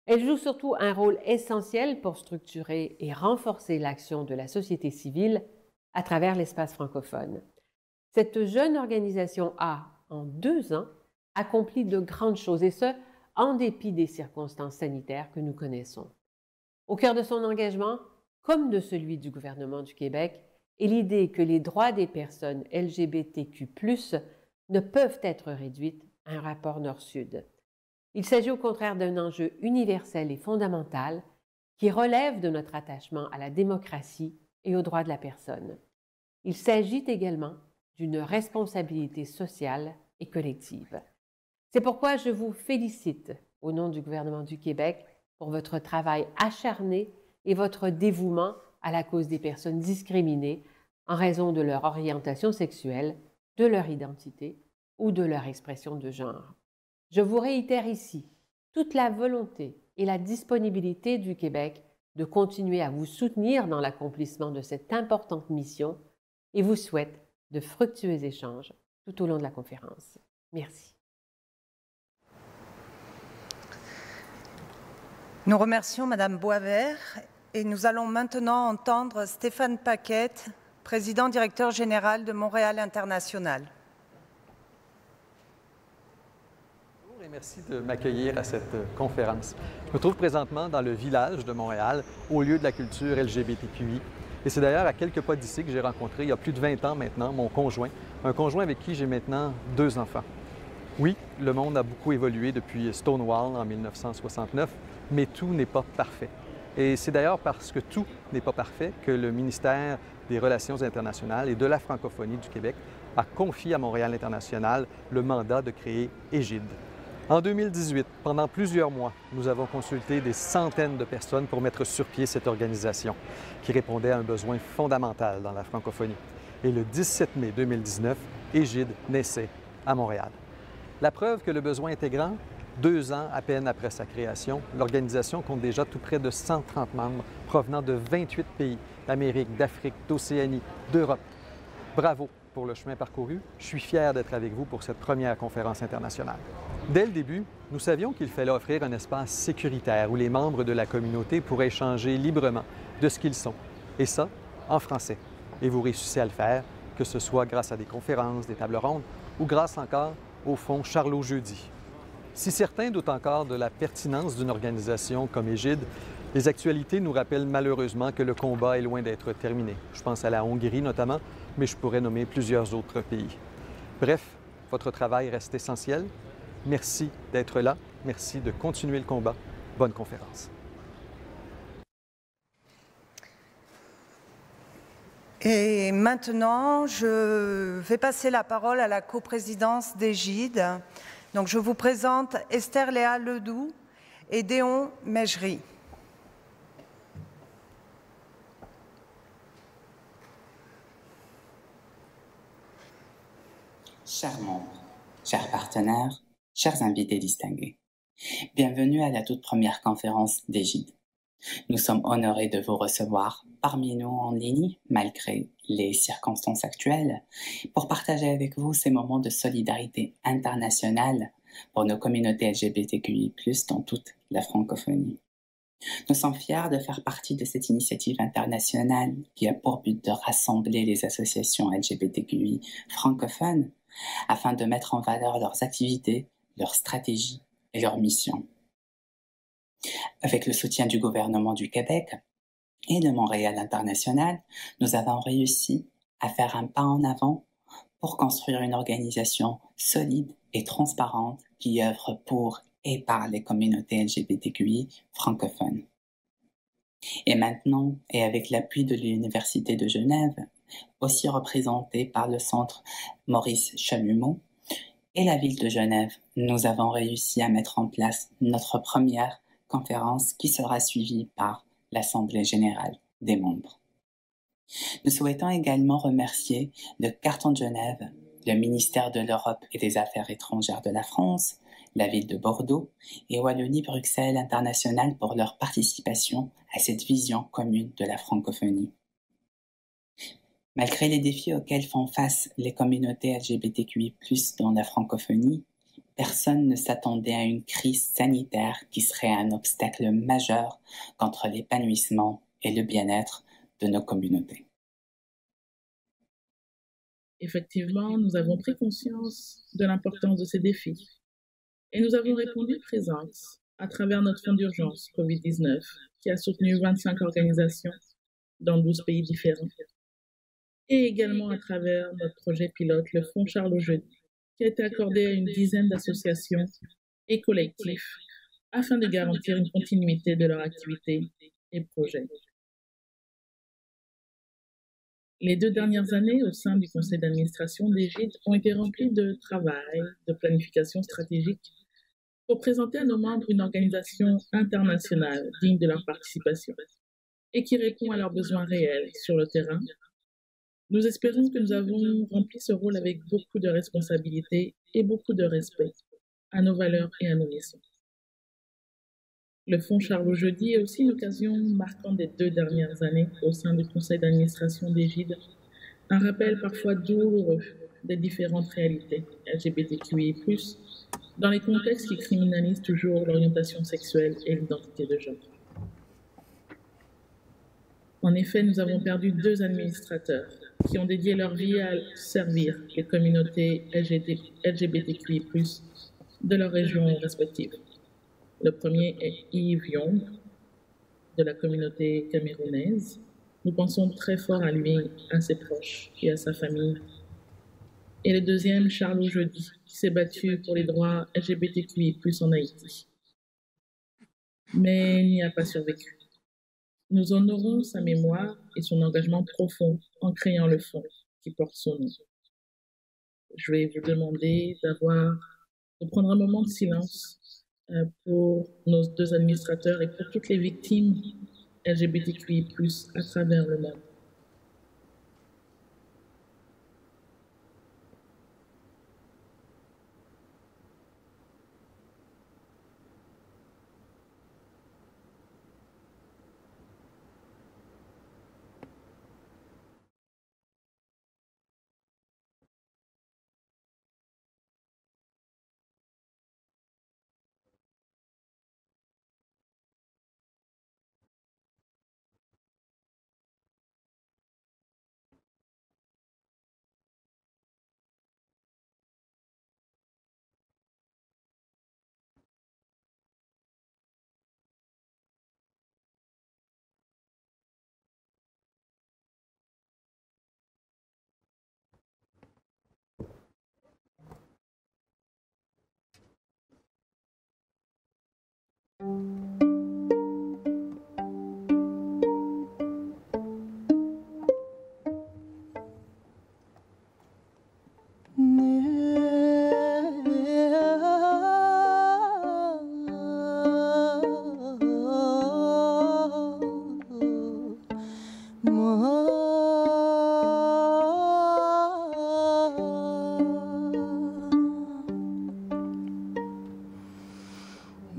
Elle joue surtout un rôle essentiel pour structurer et renforcer l'action de la société civile à travers l'espace francophone. Cette jeune organisation a, en 2 ans, accompli de grandes choses, et ce, en dépit des circonstances sanitaires que nous connaissons. Au cœur de son engagement, comme de celui du gouvernement du Québec, est l'idée que les droits des personnes LGBTQ+, ne peuvent être réduits à un rapport nord-sud. Il s'agit au contraire d'un enjeu universel et fondamental qui relève de notre attachement à la démocratie et aux droits de la personne. Il s'agit également d'une responsabilité sociale et collective. C'est pourquoi je vous félicite au nom du gouvernement du Québec pour votre travail acharné et votre dévouement à la cause des personnes discriminées en raison de leur orientation sexuelle, de leur identité ou de leur expression de genre. Je vous réitère ici toute la volonté et la disponibilité du Québec de continuer à vous soutenir dans l'accomplissement de cette importante mission et vous souhaite de fructueux échanges tout au long de la conférence. Merci. Nous remercions Madame Boisvert et nous allons maintenant entendre Stéphane Paquette, président directeur général de Montréal International. Bonjour et merci de m'accueillir à cette conférence. Je me trouve présentement dans le village de Montréal, au lieu de la culture LGBTQI. Et c'est d'ailleurs à quelques pas d'ici que j'ai rencontré, il y a plus de 20 ans maintenant, mon conjoint, un conjoint avec qui j'ai maintenant 2 enfants. Oui, le monde a beaucoup évolué depuis Stonewall en 1969, mais tout n'est pas parfait. Et c'est d'ailleurs parce que tout n'est pas parfait que le ministère des Relations internationales et de la francophonie du Québec a confié à Montréal International le mandat de créer Égide. En 2018, pendant plusieurs mois, nous avons consulté des centaines de personnes pour mettre sur pied cette organisation qui répondait à un besoin fondamental dans la francophonie. Et le 17 mai 2019, Égide naissait à Montréal. La preuve que le besoin était grand, 2 ans à peine après sa création, l'organisation compte déjà tout près de 130 membres provenant de 28 pays d'Amérique, d'Afrique, d'Océanie, d'Europe. Bravo pour le chemin parcouru. Je suis fier d'être avec vous pour cette première conférence internationale. Dès le début, nous savions qu'il fallait offrir un espace sécuritaire où les membres de la communauté pourraient échanger librement de ce qu'ils sont, et ça, en français. Et vous réussissez à le faire, que ce soit grâce à des conférences, des tables rondes, ou grâce encore au Fonds Charlot Jeudi. Si certains doutent encore de la pertinence d'une organisation comme Égide, les actualités nous rappellent malheureusement que le combat est loin d'être terminé. Je pense à la Hongrie notamment, mais je pourrais nommer plusieurs autres pays. Bref, votre travail reste essentiel. Merci d'être là. Merci de continuer le combat. Bonne conférence. Et maintenant, je vais passer la parole à la coprésidence d'Égide. Donc, je vous présente Esther Léa Ledoux et Déon Mejri. Chers membres, chers partenaires, chers invités distingués, bienvenue à la toute première conférence d'Égide. Nous sommes honorés de vous recevoir parmi nous en ligne, malgré les circonstances actuelles, pour partager avec vous ces moments de solidarité internationale pour nos communautés LGBTQI+, dans toute la francophonie. Nous sommes fiers de faire partie de cette initiative internationale qui a pour but de rassembler les associations LGBTQI francophones afin de mettre en valeur leurs activités, leurs stratégies et leurs missions. Avec le soutien du gouvernement du Québec et de Montréal International, nous avons réussi à faire un pas en avant pour construire une organisation solide et transparente qui œuvre pour et par les communautés LGBTQI francophones. Et maintenant, et avec l'appui de l'Université de Genève, aussi représentée par le Centre Maurice Chalumeau et la Ville de Genève, nous avons réussi à mettre en place notre première conférence qui sera suivie par l'Assemblée générale des membres. Nous souhaitons également remercier le Carton de Genève, le ministère de l'Europe et des Affaires étrangères de la France, la ville de Bordeaux et Wallonie-Bruxelles International pour leur participation à cette vision commune de la francophonie. Malgré les défis auxquels font face les communautés LGBTQI+, dans la francophonie, personne ne s'attendait à une crise sanitaire qui serait un obstacle majeur contre l'épanouissement et le bien-être de nos communautés. Effectivement, nous avons pris conscience de l'importance de ces défis et nous avons répondu présente à travers notre fonds d'urgence COVID-19 qui a soutenu 25 organisations dans 12 pays différents et également à travers notre projet pilote, le Fonds Charlot Jeudi, qui a été accordé à une dizaine d'associations et collectifs afin de garantir une continuité de leur activité et projets. Les 2 dernières années au sein du conseil d'administration d'Égide ont été remplies de travail, de planification stratégique pour présenter à nos membres une organisation internationale digne de leur participation et qui répond à leurs besoins réels sur le terrain. Nous espérons que nous avons rempli ce rôle avec beaucoup de responsabilité et beaucoup de respect à nos valeurs et à nos missions. Le Fonds Charlot-Jeudi est aussi une occasion marquante des 2 dernières années au sein du conseil d'administration d'Égide, un rappel parfois douloureux des différentes réalités LGBTQI+, dans les contextes qui criminalisent toujours l'orientation sexuelle et l'identité de genre. En effet, nous avons perdu 2 administrateurs qui ont dédié leur vie à servir les communautés LGBTQI+, de leurs régions respectives. Le premier est Yves Young, de la communauté camerounaise. Nous pensons très fort à lui, à ses proches et à sa famille. Et le deuxième, Charlot Jeudi, qui s'est battu pour les droits LGBTQI+, en Haïti. Mais il n'y a pas survécu. Nous honorons sa mémoire et son engagement profond en créant le fonds qui porte son nom. Je vais vous demander de prendre un moment de silence pour nos 2 administrateurs et pour toutes les victimes LGBTQI+, à travers le monde.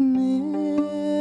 Mais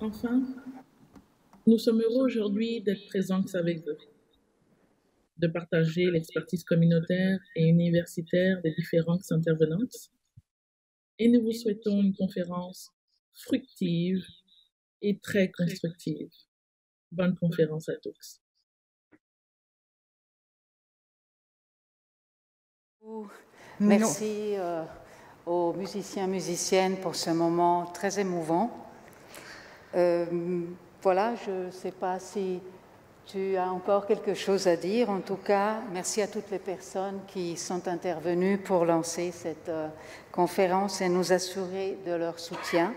Enfin, nous sommes heureux aujourd'hui d'être présents avec vous, de partager l'expertise communautaire et universitaire des différentes intervenantes. Et nous vous souhaitons une conférence fructive et très constructive. Bonne conférence à tous. Merci aux musiciens et musiciennes pour ce moment très émouvant. Voilà, je ne sais pas si tu as encore quelque chose à dire. En tout cas, merci à toutes les personnes qui sont intervenues pour lancer cette conférence et nous assurer de leur soutien.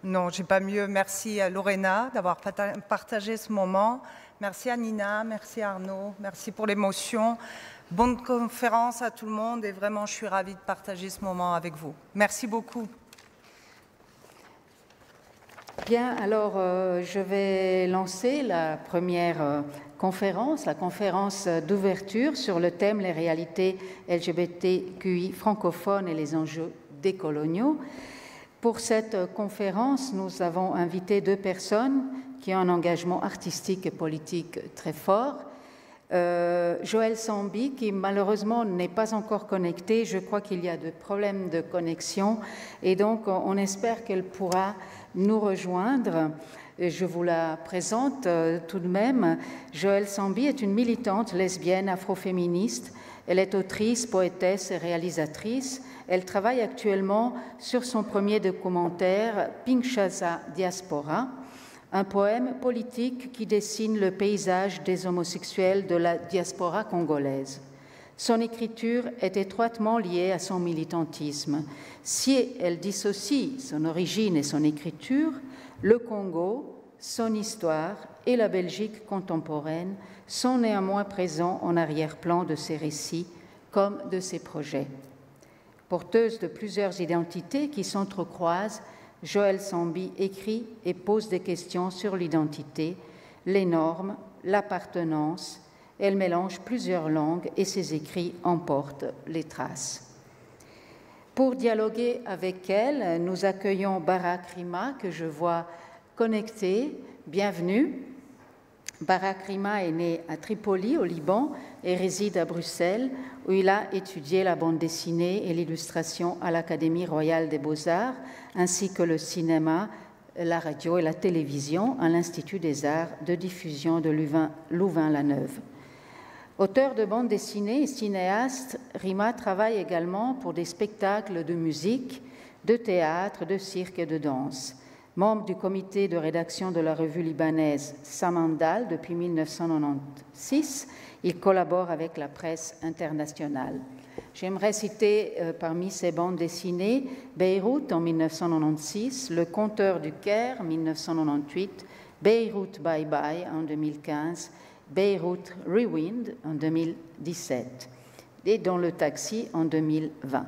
Non, j'ai pas mieux. Merci à Lorena d'avoir partagé ce moment. Merci à Nina, merci à Arnaud, merci pour l'émotion. Bonne conférence à tout le monde et vraiment, je suis ravie de partager ce moment avec vous. Merci beaucoup. Bien, alors je vais lancer la première conférence, la conférence d'ouverture sur le thème « Les réalités LGBTQI francophones et les enjeux décoloniaux ». Pour cette conférence, nous avons invité deux personnes qui ont un engagement artistique et politique très fort. Joëlle Sambi, qui malheureusement n'est pas encore connectée, je crois qu'il y a des problèmes de connexion et donc on espère qu'elle pourra nous rejoindre. Je vous la présente tout de même. Joëlle Sambi est une militante lesbienne afroféministe. Elle est autrice, poétesse et réalisatrice. Elle travaille actuellement sur son premier documentaire « Pinkshaza Diaspora », un poème politique qui dessine le paysage des homosexuels de la diaspora congolaise. Son écriture est étroitement liée à son militantisme. Si elle dissocie son origine et son écriture, le Congo, son histoire et la Belgique contemporaine sont néanmoins présents en arrière-plan de ses récits comme de ses projets. Porteuse de plusieurs identités qui s'entrecroisent, Joëlle Sambi écrit et pose des questions sur l'identité, les normes, l'appartenance. Elle mélange plusieurs langues et ses écrits en portent les traces. Pour dialoguer avec elle, nous accueillons Barak Rima, que je vois connecté. Bienvenue. Barak Rima est né à Tripoli, au Liban, et réside à Bruxelles, où il a étudié la bande dessinée et l'illustration à l'Académie royale des beaux-arts, ainsi que le cinéma, la radio et la télévision à l'Institut des arts de diffusion de Louvain-la-Neuve. Auteur de bande dessinée et cinéaste, Rima travaille également pour des spectacles de musique, de théâtre, de cirque et de danse. Membre du comité de rédaction de la revue libanaise Samandal depuis 1996, il collabore avec la presse internationale. J'aimerais citer parmi ses bandes dessinées Beyrouth en 1996, Le Conteur du Caire 1998, Beyrouth Bye Bye en 2015, Beyrouth Rewind en 2017 et Dans le taxi en 2020.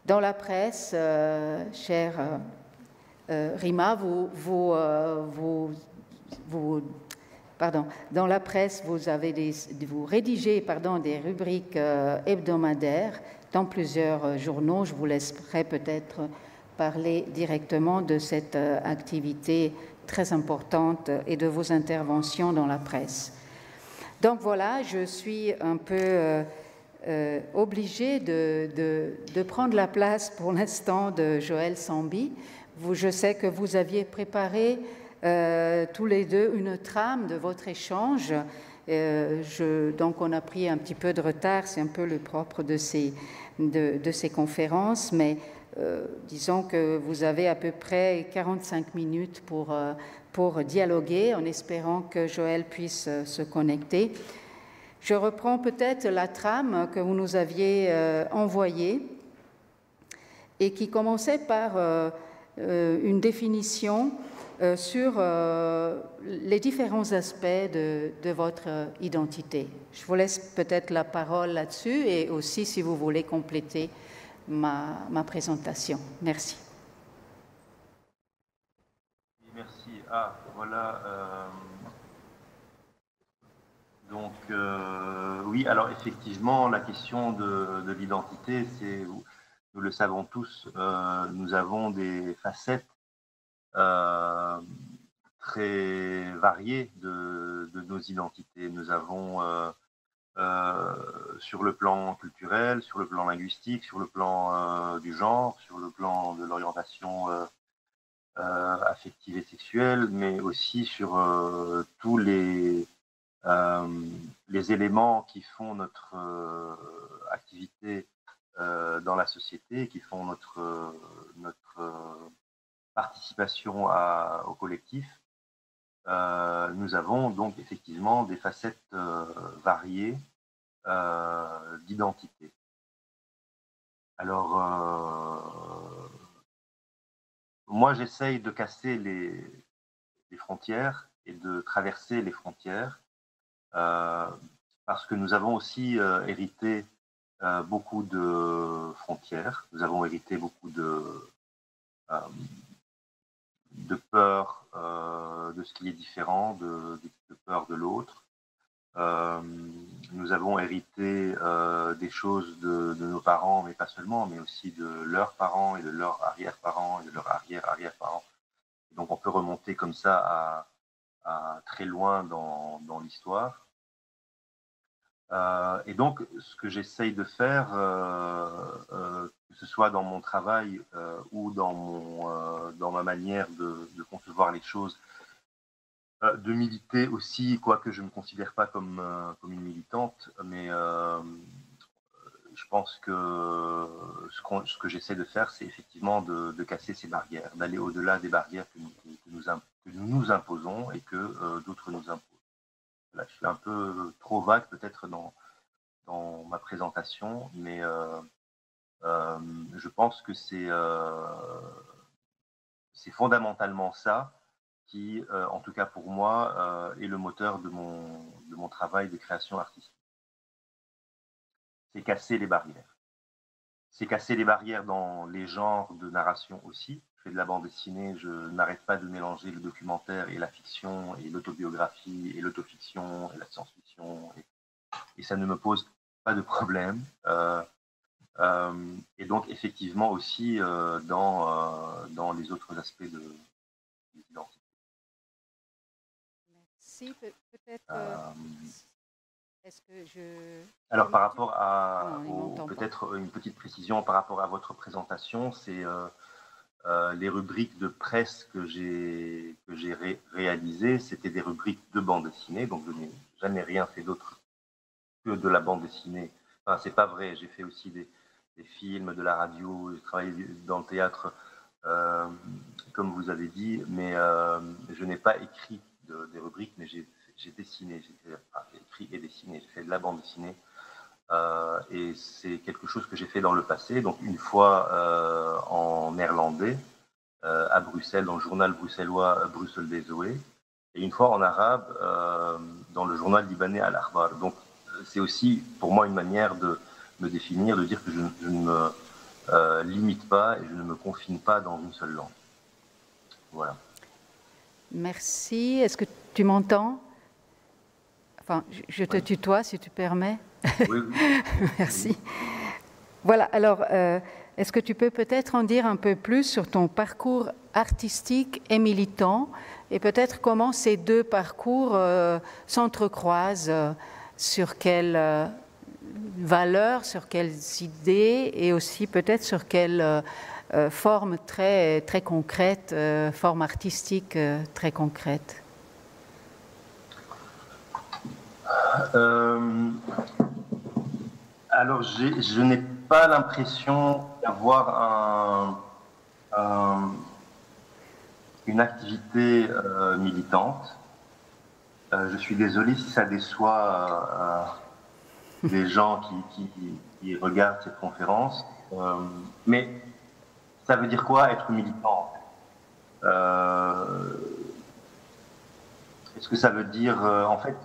Dans la presse, chère Rima, dans la presse, vous rédigez des rubriques hebdomadaires dans plusieurs journaux. Je vous laisserai peut-être parler directement de cette activité très importante et de vos interventions dans la presse. Donc voilà, je suis un peu obligée de prendre la place pour l'instant de Joëlle Sambi. Je sais que vous aviez préparé tous les deux une trame de votre échange. Donc on a pris un petit peu de retard, c'est un peu le propre de ces conférences, mais disons que vous avez à peu près 45 minutes pour dialoguer, en espérant que Joëlle puisse se connecter. Je reprends peut-être la trame que vous nous aviez envoyée et qui commençait par une définition sur les différents aspects de votre identité. Je vous laisse peut-être la parole là-dessus et aussi si vous voulez compléter ma présentation. Merci. Merci. Ah, voilà. Donc, oui, alors effectivement, la question de l'identité, c'est, nous le savons tous, nous avons des facettes très variée de nos identités. Nous avons, sur le plan culturel, sur le plan linguistique, sur le plan du genre, sur le plan de l'orientation affective et sexuelle, mais aussi sur tous les éléments qui font notre activité dans la société, qui font notre participation au collectif. Nous avons donc effectivement des facettes variées d'identité. Alors, moi, j'essaye de casser les frontières et de traverser les frontières parce que nous avons aussi hérité beaucoup de frontières. Nous avons hérité beaucoup de peur de ce qui est différent, de peur de l'autre. Nous avons hérité des choses de nos parents, mais pas seulement, mais aussi de leurs parents et de leurs arrière-parents et de leurs arrière-arrière-parents. Donc on peut remonter comme ça à très loin dans l'histoire. Et donc ce que j'essaye de faire, que ce soit dans mon travail ou dans ma manière de concevoir les choses, de militer aussi, quoique je ne me considère pas comme une militante, mais je pense que ce que j'essaie de faire, c'est effectivement de casser ces barrières, d'aller au-delà des barrières que nous nous imposons et que d'autres nous imposent. Là, je suis un peu trop vague peut-être dans ma présentation, mais je pense que c'est fondamentalement ça qui, en tout cas pour moi, est le moteur de mon travail de création artistique. C'est casser les barrières. C'est casser les barrières dans les genres de narration aussi. Je fais de la bande dessinée, je n'arrête pas de mélanger le documentaire et la fiction, et l'autobiographie, et l'autofiction, et la science-fiction, et ça ne me pose pas de problème. Et donc, effectivement, aussi dans les autres aspects de l'identité. Merci. Peut-être... Est-ce que Alors, par rapport à... peut-être une petite précision par rapport à votre présentation, c'est les rubriques de presse que j'ai réalisées, c'était des rubriques de bande dessinée, donc je n'ai jamais rien fait d'autre que de la bande dessinée. Enfin, c'est pas vrai, j'ai fait aussi des films, de la radio, j'ai travaillé dans le théâtre, comme vous avez dit, mais je n'ai pas écrit des rubriques, mais j'ai dessiné, j'ai écrit et dessiné, j'ai fait de la bande dessinée, et c'est quelque chose que j'ai fait dans le passé, donc une fois en néerlandais, à Bruxelles, dans le journal bruxellois Bruxelles des Zoé, et une fois en arabe, dans le journal libanais Al-Akhbar. Donc c'est aussi pour moi une manière de me définir, de dire que je ne me limite pas et je ne me confine pas dans une seule langue. Voilà. Merci. Est-ce que tu m'entends? Enfin, je te tutoie, si tu permets. Oui, oui. Merci. Voilà, alors, est-ce que tu peux peut-être en dire un peu plus sur ton parcours artistique et militant, et peut-être comment ces deux parcours s'entrecroisent, sur quelles valeurs, sur quelles idées, et aussi peut-être sur quelles formes très concrètes, formes artistiques très concrètes. Alors, je n'ai pas l'impression d'avoir une activité militante. Je suis désolé si ça déçoit les gens qui regardent cette conférence, mais ça veut dire quoi être militant? Est-ce que ça veut dire, en fait,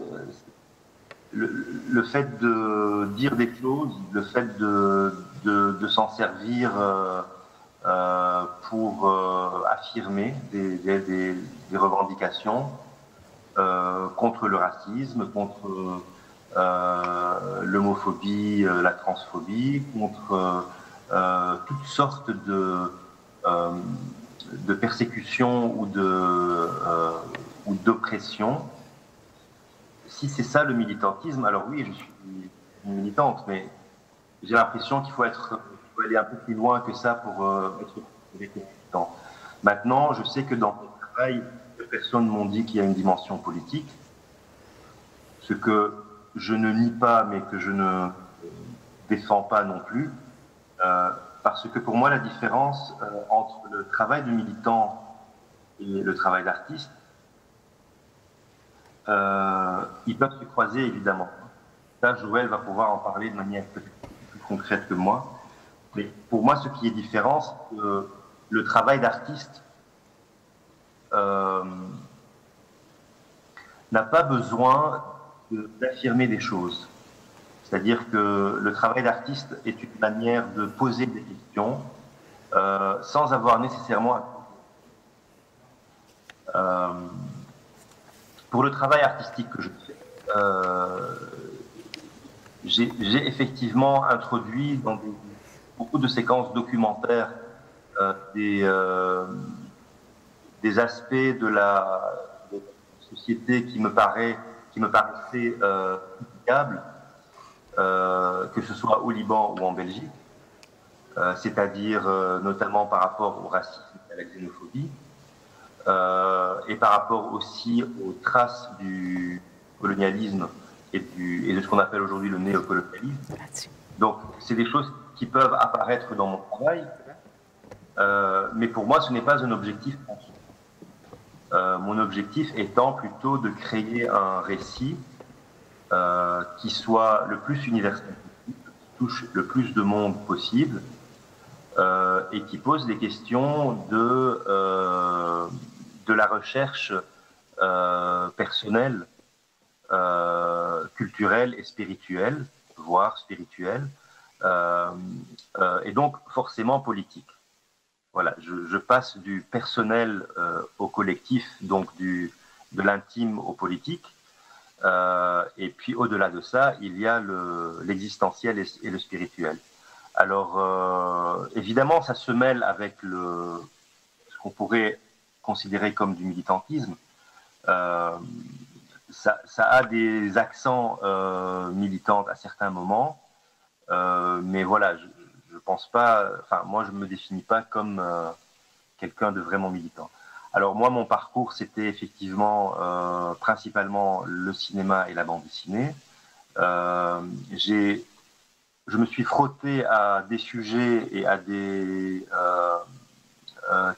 le fait de dire des choses, le fait de s'en servir pour affirmer des revendications contre le racisme, contre l'homophobie, la transphobie, contre toutes sortes de persécution ou d'oppression. Si c'est ça le militantisme, alors oui, je suis une militante, mais j'ai l'impression qu'il faut aller un peu plus loin que ça pour être militant. Maintenant, je sais que dans mon travail, personnes m'ont dit qu'il y a une dimension politique, ce que je ne nie pas, mais que je ne défends pas non plus, parce que pour moi, la différence entre le travail de militant et le travail d'artiste, ils peuvent se croiser évidemment. Ça, Joël va pouvoir en parler de manière peut-être plus concrète que moi. Mais pour moi, ce qui est différent, c'est que le travail d'artiste n'a pas besoin d'affirmer des choses. C'est-à-dire que le travail d'artiste est une manière de poser des questions sans avoir nécessairement à... Pour le travail artistique que je fais, j'ai effectivement introduit dans beaucoup de séquences documentaires des aspects de la société qui me paraissaient critiquables, que ce soit au Liban ou en Belgique, c'est-à-dire notamment par rapport au racisme et à la xénophobie, et par rapport aussi aux traces du colonialisme et de ce qu'on appelle aujourd'hui le néocolonialisme. Donc, c'est des choses qui peuvent apparaître dans mon travail, mais pour moi, ce n'est pas un objectif en soi. Mon objectif étant plutôt de créer un récit qui soit le plus universel possible, qui touche le plus de monde possible, et qui pose des questions de la recherche personnelle, culturelle et spirituelle, voire spirituelle, et donc forcément politique. Voilà, je passe du personnel au collectif, donc de l'intime au politique, et puis au-delà de ça, il y a l'existentiel et le spirituel. Alors, évidemment, ça se mêle avec ce qu'on pourrait considérer comme du militantisme. Ça a des accents militants à certains moments, mais voilà, je pense pas, enfin, moi, je me définis pas comme quelqu'un de vraiment militant. Alors, moi, mon parcours, c'était effectivement principalement le cinéma et la bande dessinée. Je me suis frotté à des sujets et à des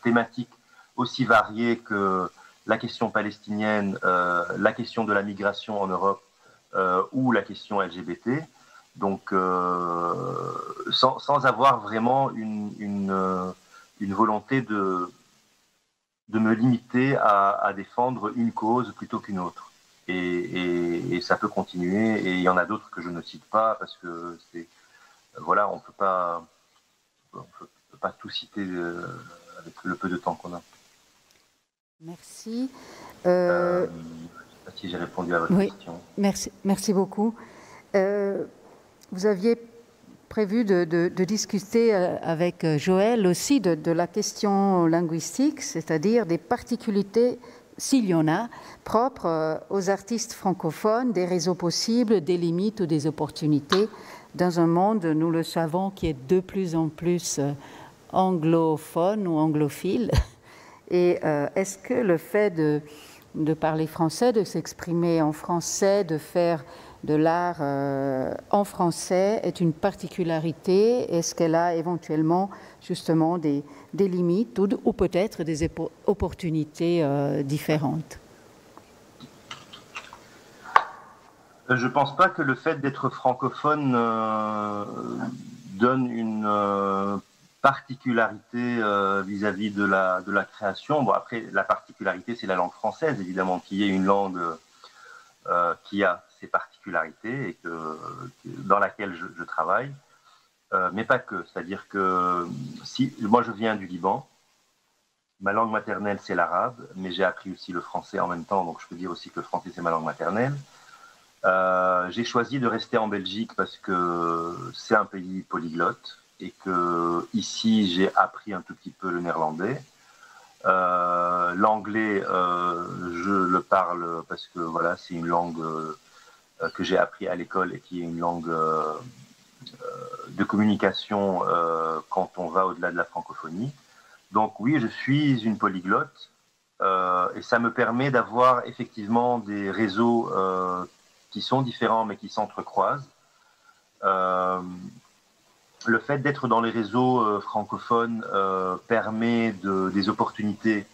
thématiques aussi variées que la question palestinienne, la question de la migration en Europe ou la question LGBT. Donc, sans avoir vraiment une volonté de me limiter à défendre une cause plutôt qu'une autre. Et ça peut continuer, et il y en a d'autres que je ne cite pas parce que voilà, on peut pas tout citer avec le peu de temps qu'on a. Merci. Je ne sais pas si j'ai répondu à votre question. Merci beaucoup. Vous aviez prévu de discuter avec Joël aussi de la question linguistique, c'est-à-dire des particularités, s'il y en a, propres aux artistes francophones, des réseaux possibles, des limites ou des opportunités dans un monde, nous le savons, qui est de plus en plus anglophone ou anglophile. Et est-ce que le fait de parler français, de s'exprimer en français, de faire de l'art en français est une particularité? Est-ce qu'elle a éventuellement justement des limites ou peut-être des opportunités différentes? Je ne pense pas que le fait d'être francophone donne une particularité vis-à-vis de la création. Bon, après, la particularité, c'est la langue française, évidemment, qui est une langue qui a ses particularités et dans laquelle je travaille, mais pas que. C'est-à-dire que moi, je viens du Liban, ma langue maternelle, c'est l'arabe, mais j'ai appris aussi le français en même temps, donc je peux dire aussi que le français, c'est ma langue maternelle. J'ai choisi de rester en Belgique parce que c'est un pays polyglotte et que ici j'ai appris un tout petit peu le néerlandais. L'anglais, je le parle parce que voilà, c'est une langue que j'ai appris à l'école et qui est une langue de communication quand on va au-delà de la francophonie. Donc oui, je suis une polyglotte et ça me permet d'avoir effectivement des réseaux qui sont différents mais qui s'entrecroisent. Le fait d'être dans les réseaux francophones permet des opportunités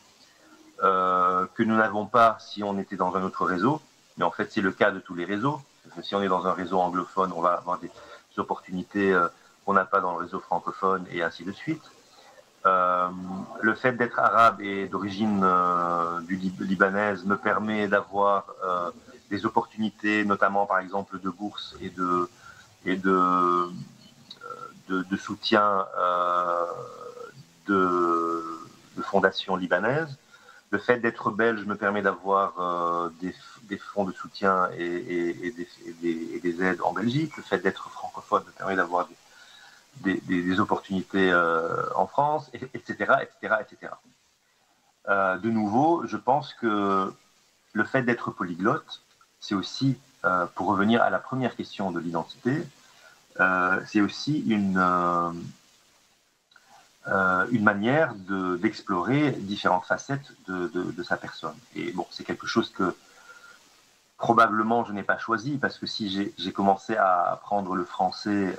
que nous n'avons pas si on était dans un autre réseau. Mais en fait, c'est le cas de tous les réseaux. Parce que si on est dans un réseau anglophone, on va avoir des opportunités qu'on n'a pas dans le réseau francophone et ainsi de suite. Le fait d'être arabe et d'origine libanaise me permet d'avoir des opportunités, notamment par exemple de bourses et de soutien de fondations libanaises. Le fait d'être belge me permet d'avoir des fonds de soutien et des aides en Belgique. Le fait d'être francophone me permet d'avoir des opportunités en France, etc., etc., etc. De nouveau, je pense que le fait d'être polyglotte, c'est aussi, pour revenir à la première question de l'identité, c'est aussi une manière d'explorer différentes facettes de sa personne. Et bon, c'est quelque chose que probablement je n'ai pas choisi, parce que si j'ai commencé à apprendre le français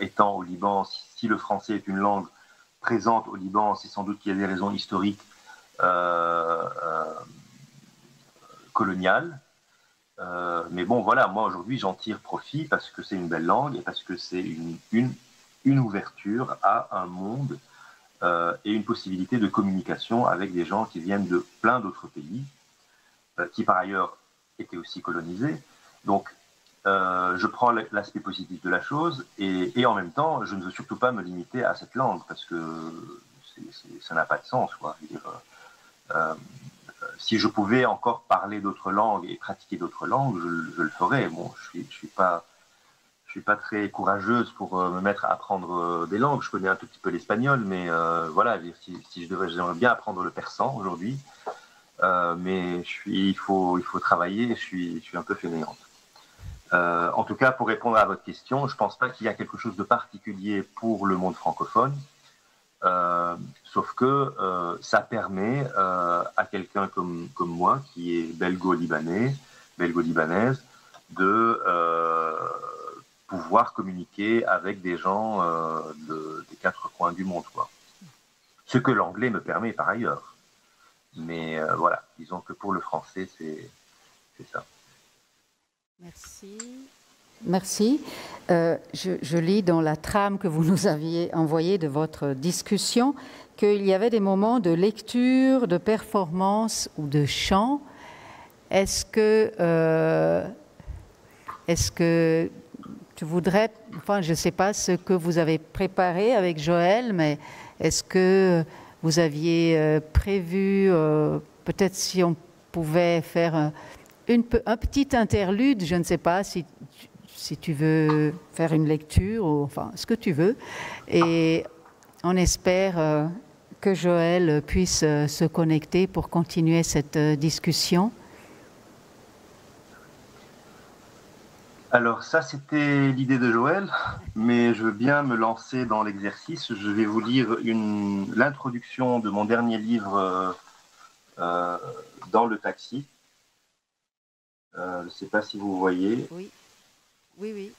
étant au Liban, si le français est une langue présente au Liban, c'est sans doute qu'il y a des raisons historiques coloniales. Mais bon, voilà, moi aujourd'hui j'en tire profit parce que c'est une belle langue et parce que c'est une ouverture à un monde et une possibilité de communication avec des gens qui viennent de plein d'autres pays, qui par ailleurs étaient aussi colonisés. Donc, je prends l'aspect positif de la chose et en même temps, je ne veux surtout pas me limiter à cette langue parce que ça n'a pas de sens, quoi. Je veux dire, si je pouvais encore parler d'autres langues et pratiquer d'autres langues, je le ferais. Bon, je suis pas très courageuse pour me mettre à apprendre des langues. Je connais un tout petit peu l'espagnol, mais voilà, si j'aimerais bien apprendre le persan aujourd'hui, mais il faut travailler. Je suis un peu fainéante. En tout cas, pour répondre à votre question, je ne pense pas qu'il y a quelque chose de particulier pour le monde francophone, sauf que ça permet à quelqu'un comme moi, qui est belgo-libanaise, de pouvoir communiquer avec des gens des quatre coins du monde, quoi. Ce que l'anglais me permet par ailleurs. Mais voilà, disons que pour le français, c'est ça. Merci. Merci. Je lis dans la trame que vous nous aviez envoyée de votre discussion qu'il y avait des moments de lecture, de performance ou de chant. Est-ce que tu voudrais, enfin je ne sais pas ce que vous avez préparé avec Joël, mais est-ce que vous aviez prévu, peut-être si on pouvait faire un petit interlude, je ne sais pas si tu veux faire une lecture ou enfin ce que tu veux, et on espère que Joël puisse se connecter pour continuer cette discussion. Alors ça, c'était l'idée de Joël, mais je veux bien me lancer dans l'exercice. Je vais vous lire l'introduction de mon dernier livre dans le taxi. Je ne sais pas si vous voyez. Oui, oui, oui.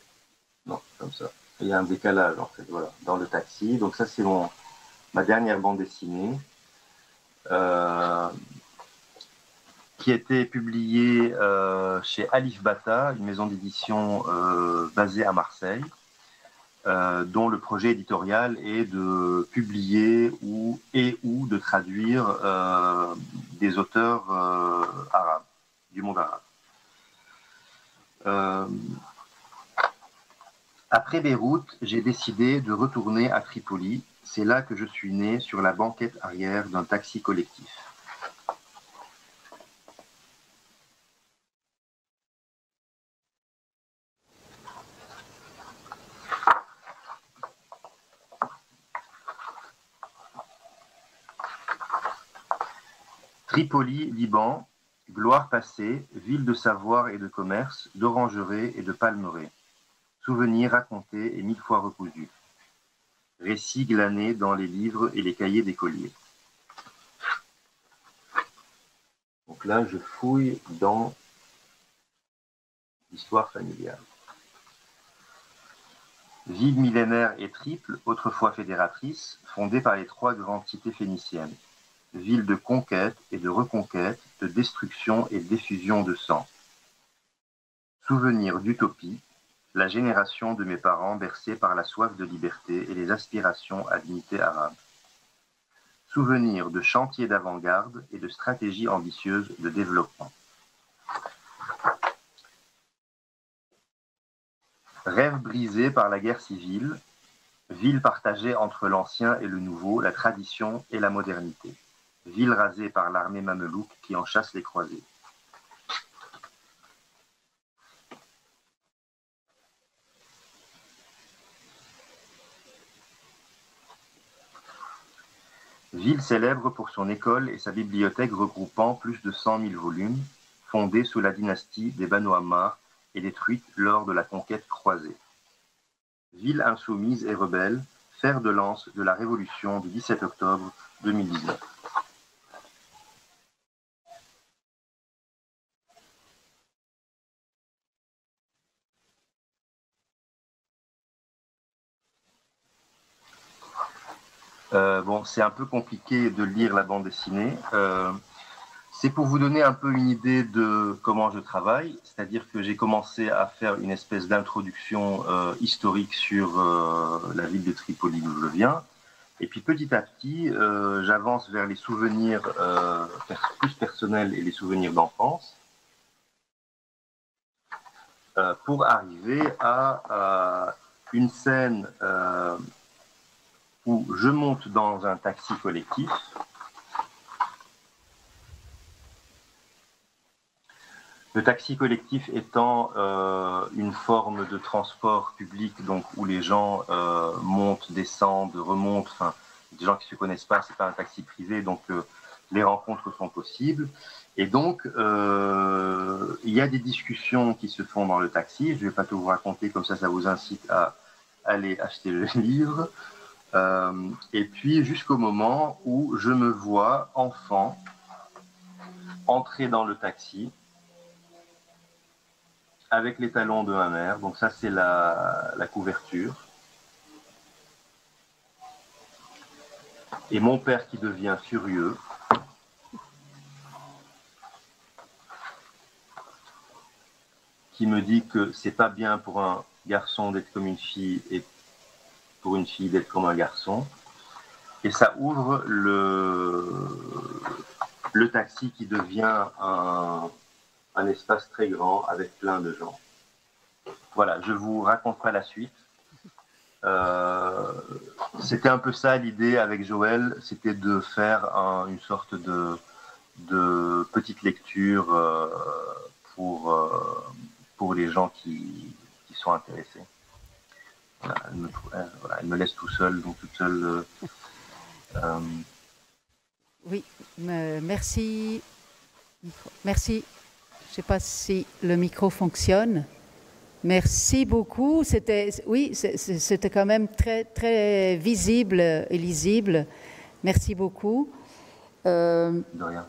Non, comme ça. Il y a un décalage, en fait, voilà, dans le taxi. Donc ça, c'est ma dernière bande dessinée, qui a été publiée chez Alif Bata, une maison d'édition basée à Marseille, dont le projet éditorial est de publier ou de traduire des auteurs arabes, du monde arabe. Après Beyrouth, j'ai décidé de retourner à Tripoli. C'est là que je suis né, sur la banquette arrière d'un taxi collectif. Tripoli, Liban, gloire passée, ville de savoir et de commerce, d'orangerie et de palmeraie. Souvenirs racontés et 1000 fois recousus. Récits glanés dans les livres et les cahiers d'écoliers. Donc là, je fouille dans l'histoire familiale. Ville millénaire et triple, autrefois fédératrice, fondée par les 3 grandes cités phéniciennes. Ville de conquête et de reconquête, de destruction et d'effusion de sang. Souvenir d'utopie, la génération de mes parents bercée par la soif de liberté et les aspirations à l'unité arabe. Souvenir de chantiers d'avant-garde et de stratégies ambitieuses de développement. Rêve brisé par la guerre civile, ville partagée entre l'ancien et le nouveau, la tradition et la modernité. Ville rasée par l'armée mamelouk qui en chasse les croisés. Ville célèbre pour son école et sa bibliothèque regroupant plus de 100 000 volumes, fondée sous la dynastie des Banu Ammar et détruite lors de la conquête croisée. Ville insoumise et rebelle, fer de lance de la révolution du 17 octobre 2019. Bon, c'est un peu compliqué de lire la bande dessinée. C'est pour vous donner un peu une idée de comment je travaille, c'est-à-dire que j'ai commencé à faire une espèce d'introduction historique sur la ville de Tripoli d'où je viens, et puis petit à petit, j'avance vers les souvenirs plus personnels et les souvenirs d'enfance, pour arriver à une scène où je monte dans un taxi collectif. Le taxi collectif étant une forme de transport public, donc où les gens montent, descendent, remontent, enfin, des gens qui ne se connaissent pas, c'est pas un taxi privé, donc les rencontres sont possibles. Et donc, il y a des discussions qui se font dans le taxi. Je ne vais pas tout vous raconter, comme ça vous incite à aller acheter le livre. Et puis jusqu'au moment où je me vois, enfant, entrer dans le taxi avec les talons de ma mère. Donc ça, c'est la couverture. Et mon père qui devient furieux. Qui me dit que c'est pas bien pour un garçon d'être comme une fille et pour une fille d'être comme un garçon. Et ça ouvre le taxi qui devient un espace très grand avec plein de gens. Voilà, je vous raconte pas la suite. C'était un peu ça l'idée avec Joël, c'était de faire une sorte de petite lecture pour les gens qui sont intéressés. Voilà, elle me laisse tout seul, donc toute seule. Oui, merci. Merci. Je ne sais pas si le micro fonctionne. Merci beaucoup. C'était quand même très, très visible et lisible. Merci beaucoup. De rien.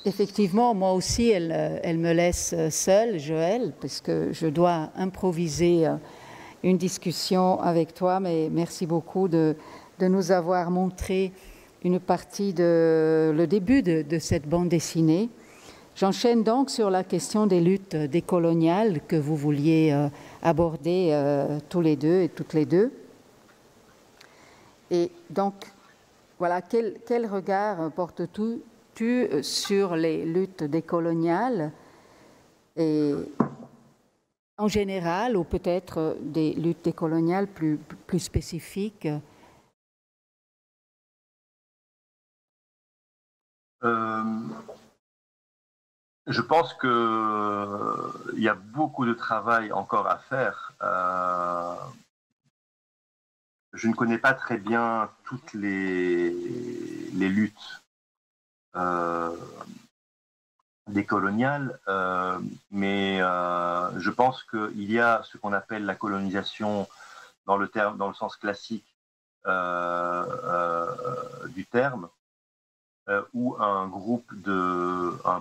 Effectivement, moi aussi, elle me laisse seule, Joël, parce que je dois improviser une discussion avec toi, mais merci beaucoup de nous avoir montré une partie le début de cette bande dessinée. J'enchaîne donc sur la question des luttes décoloniales que vous vouliez aborder tous les deux et toutes les deux. Et donc, voilà, quel regard portes-tu sur les luttes décoloniales et en général, ou peut-être des luttes décoloniales plus spécifiques? Je pense qu'il y a beaucoup de travail encore à faire. Je ne connais pas très bien toutes les luttes décoloniale, mais je pense qu'il y a ce qu'on appelle la colonisation dans le sens classique du terme, où un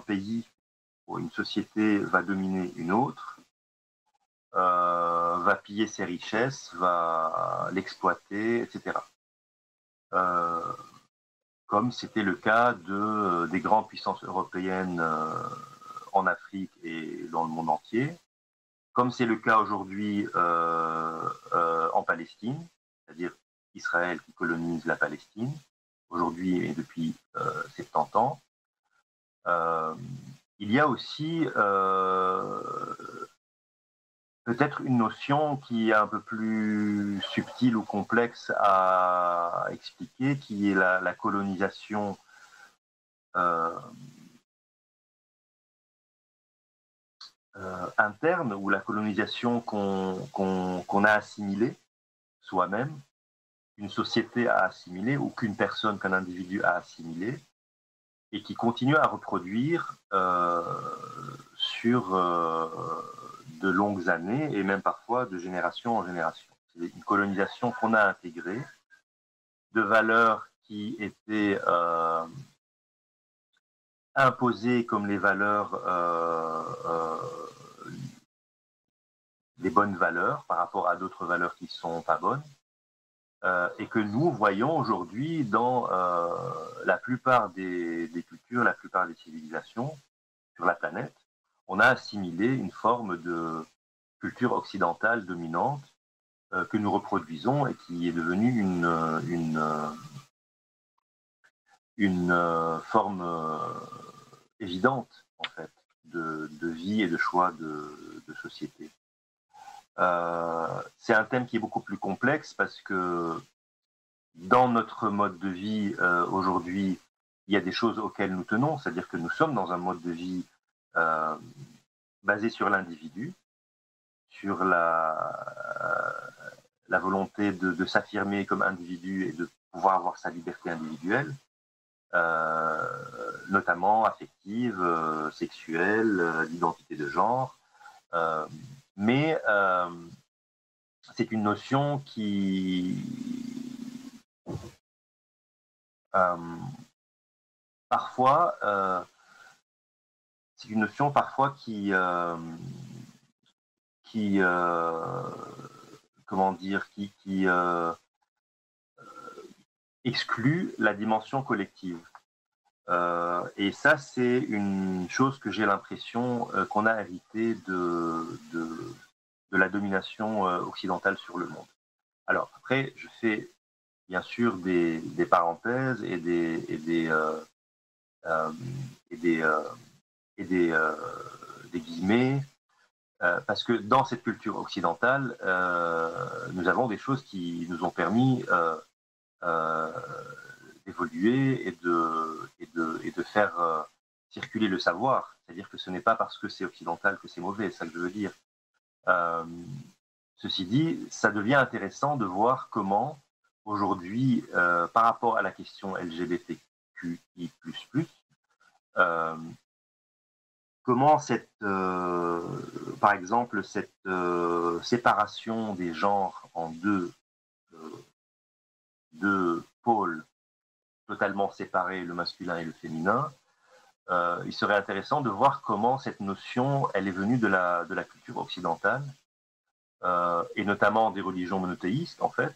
pays ou une société va dominer une autre, va piller ses richesses, va l'exploiter, etc. Comme c'était le cas des grandes puissances européennes en Afrique et dans le monde entier, comme c'est le cas aujourd'hui en Palestine, c'est-à-dire Israël qui colonise la Palestine, aujourd'hui et depuis 70 ans. Il y a aussi peut-être une notion qui est un peu plus subtile ou complexe à expliquer, qui est la colonisation interne, ou la colonisation qu'on a assimilée soi-même, qu'une société a assimilée, ou qu'une personne, qu'un individu a assimilée, et qui continue à reproduire sur de longues années, et même parfois de génération en génération. C'est une colonisation qu'on a intégrée, de valeurs qui étaient imposées comme les valeurs, les bonnes valeurs par rapport à d'autres valeurs qui ne sont pas bonnes, et que nous voyons aujourd'hui dans la plupart des cultures, la plupart des civilisations sur la planète. On a assimilé une forme de culture occidentale dominante que nous reproduisons et qui est devenue une forme évidente, en fait, de vie et de choix de société. C'est un thème qui est beaucoup plus complexe parce que dans notre mode de vie aujourd'hui, il y a des choses auxquelles nous tenons, c'est-à-dire que nous sommes dans un mode de vie basé sur l'individu, sur la volonté de s'affirmer comme individu et de pouvoir avoir sa liberté individuelle, notamment affective, sexuelle, d'identité de genre. Mais c'est une notion qui parfois c'est une notion parfois qui comment dire, qui exclut la dimension collective. Et ça, c'est une chose que j'ai l'impression qu'on a hérité de la domination occidentale sur le monde. Alors après, je fais bien sûr des parenthèses et des guillemets, parce que dans cette culture occidentale, nous avons des choses qui nous ont permis d'évoluer et de faire circuler le savoir. C'est-à-dire que ce n'est pas parce que c'est occidental que c'est mauvais, c'est ça que je veux dire. Ceci dit, ça devient intéressant de voir comment, aujourd'hui, par rapport à la question LGBTQI+, comment par exemple, cette séparation des genres en deux pôles totalement séparés, le masculin et le féminin, il serait intéressant de voir comment cette notion, elle est venue de la culture occidentale, et notamment des religions monothéistes, en fait.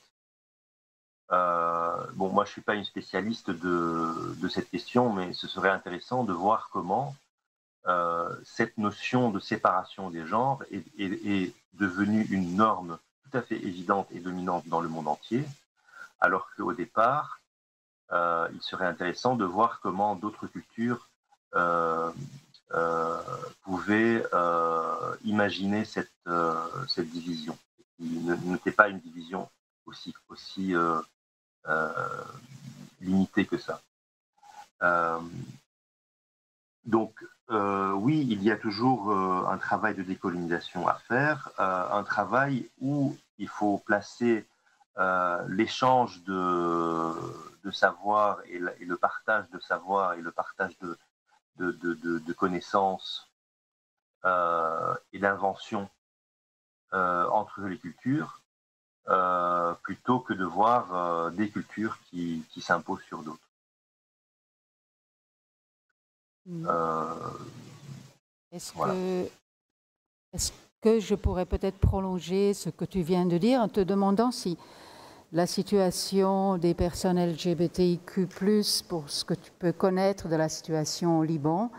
Bon, moi, je ne suis pas une spécialiste de cette question, mais ce serait intéressant de voir comment cette notion de séparation des genres est devenue une norme tout à fait évidente et dominante dans le monde entier, alors qu'au départ, il serait intéressant de voir comment d'autres cultures pouvaient imaginer cette division, qui n'était pas une division aussi limitée que ça. Donc, oui, il y a toujours un travail de décolonisation à faire, un travail où il faut placer l'échange savoir et le partage de savoir et le partage de connaissances et d'inventions entre les cultures, plutôt que de voir des cultures qui s'imposent sur d'autres. Est-ce voilà. que je pourrais peut-être prolonger ce que tu viens de dire en te demandant si la situation des personnes LGBTIQ+, pour ce que tu peux connaître de la situation au Liban,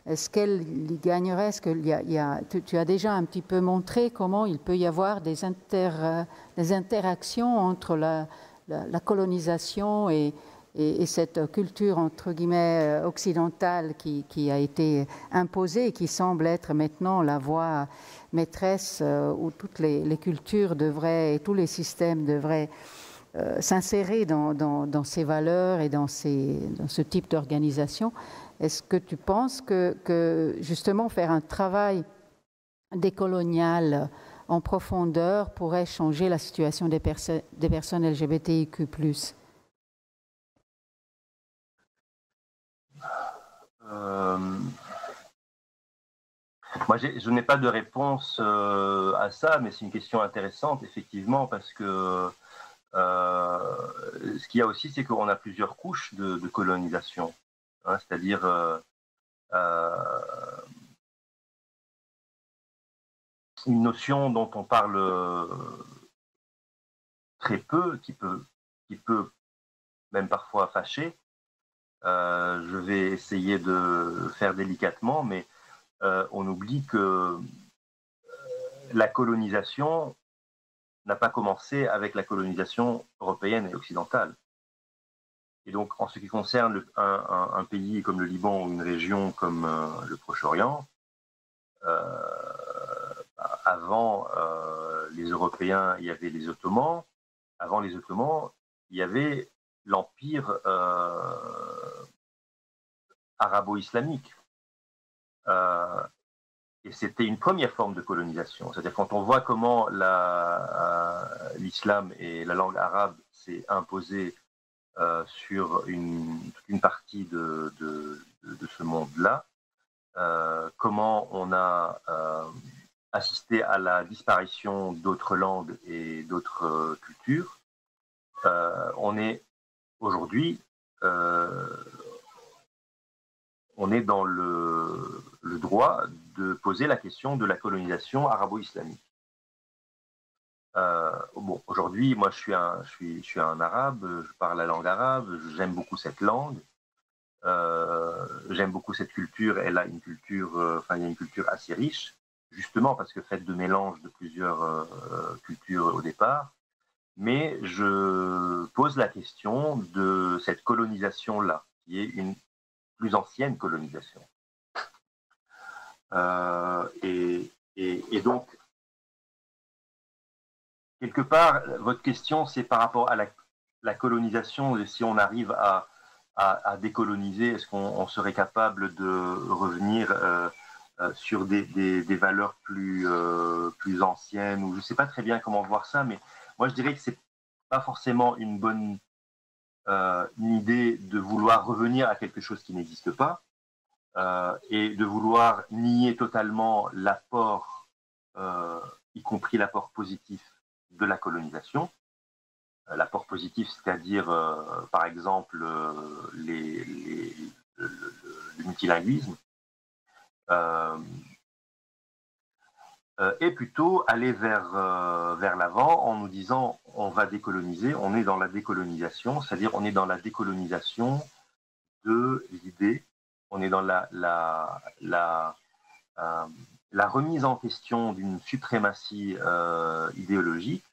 est-ce qu'elle y gagnerait? Est-ce que tu as déjà un petit peu montré comment il peut y avoir des interactions entre la colonisation et cette culture, entre guillemets, occidentale qui a été imposée et qui semble être maintenant la voie maîtresse où toutes les cultures devraient et tous les systèmes devraient s'insérer dans ces valeurs et dans ce type d'organisation. Est-ce que tu penses que justement faire un travail décolonial en profondeur pourrait changer la situation des personnes LGBTIQ+. Moi, je n'ai pas de réponse à ça, mais c'est une question intéressante, effectivement, parce que ce qu'il y a aussi, c'est qu'on a plusieurs couches de colonisation. Hein, c'est-à-dire une notion dont on parle très peu, qui peut même parfois fâcher. Je vais essayer de faire délicatement, mais on oublie que la colonisation n'a pas commencé avec la colonisation européenne et occidentale. Et donc, en ce qui concerne un pays comme le Liban ou une région comme le Proche-Orient, avant les Européens, il y avait les Ottomans. Avant les Ottomans, il y avait l'empire arabo-islamique. Et c'était une première forme de colonisation. C'est-à-dire quand on voit comment l'islam et la langue arabe s'est imposée sur une partie de ce monde-là, comment on a assisté à la disparition d'autres langues et d'autres cultures, on est aujourd'hui on est dans le droit de poser la question de la colonisation arabo-islamique. Bon, aujourd'hui, moi, je suis un arabe, je parle la langue arabe, j'aime beaucoup cette langue, j'aime beaucoup cette culture. Elle a une culture, il y a une culture assez riche, justement parce que faite de mélange de plusieurs cultures au départ. Mais je pose la question de cette colonisation-là, qui est une plus ancienne colonisation. Et donc, quelque part, votre question, c'est par rapport à la colonisation, si on arrive à décoloniser, est-ce qu'on serait capable de revenir sur des valeurs plus anciennes, ou je ne sais pas très bien comment voir ça, mais moi je dirais que ce n'est pas forcément une bonne idée de vouloir revenir à quelque chose qui n'existe pas, et de vouloir nier totalement l'apport, y compris l'apport positif de la colonisation. L'apport positif, c'est-à-dire, par exemple, le multilinguisme, et plutôt aller vers l'avant en nous disant on va décoloniser, on est dans la décolonisation, c'est-à-dire on est dans la décolonisation de l'idée, on est dans la remise en question d'une suprématie idéologique,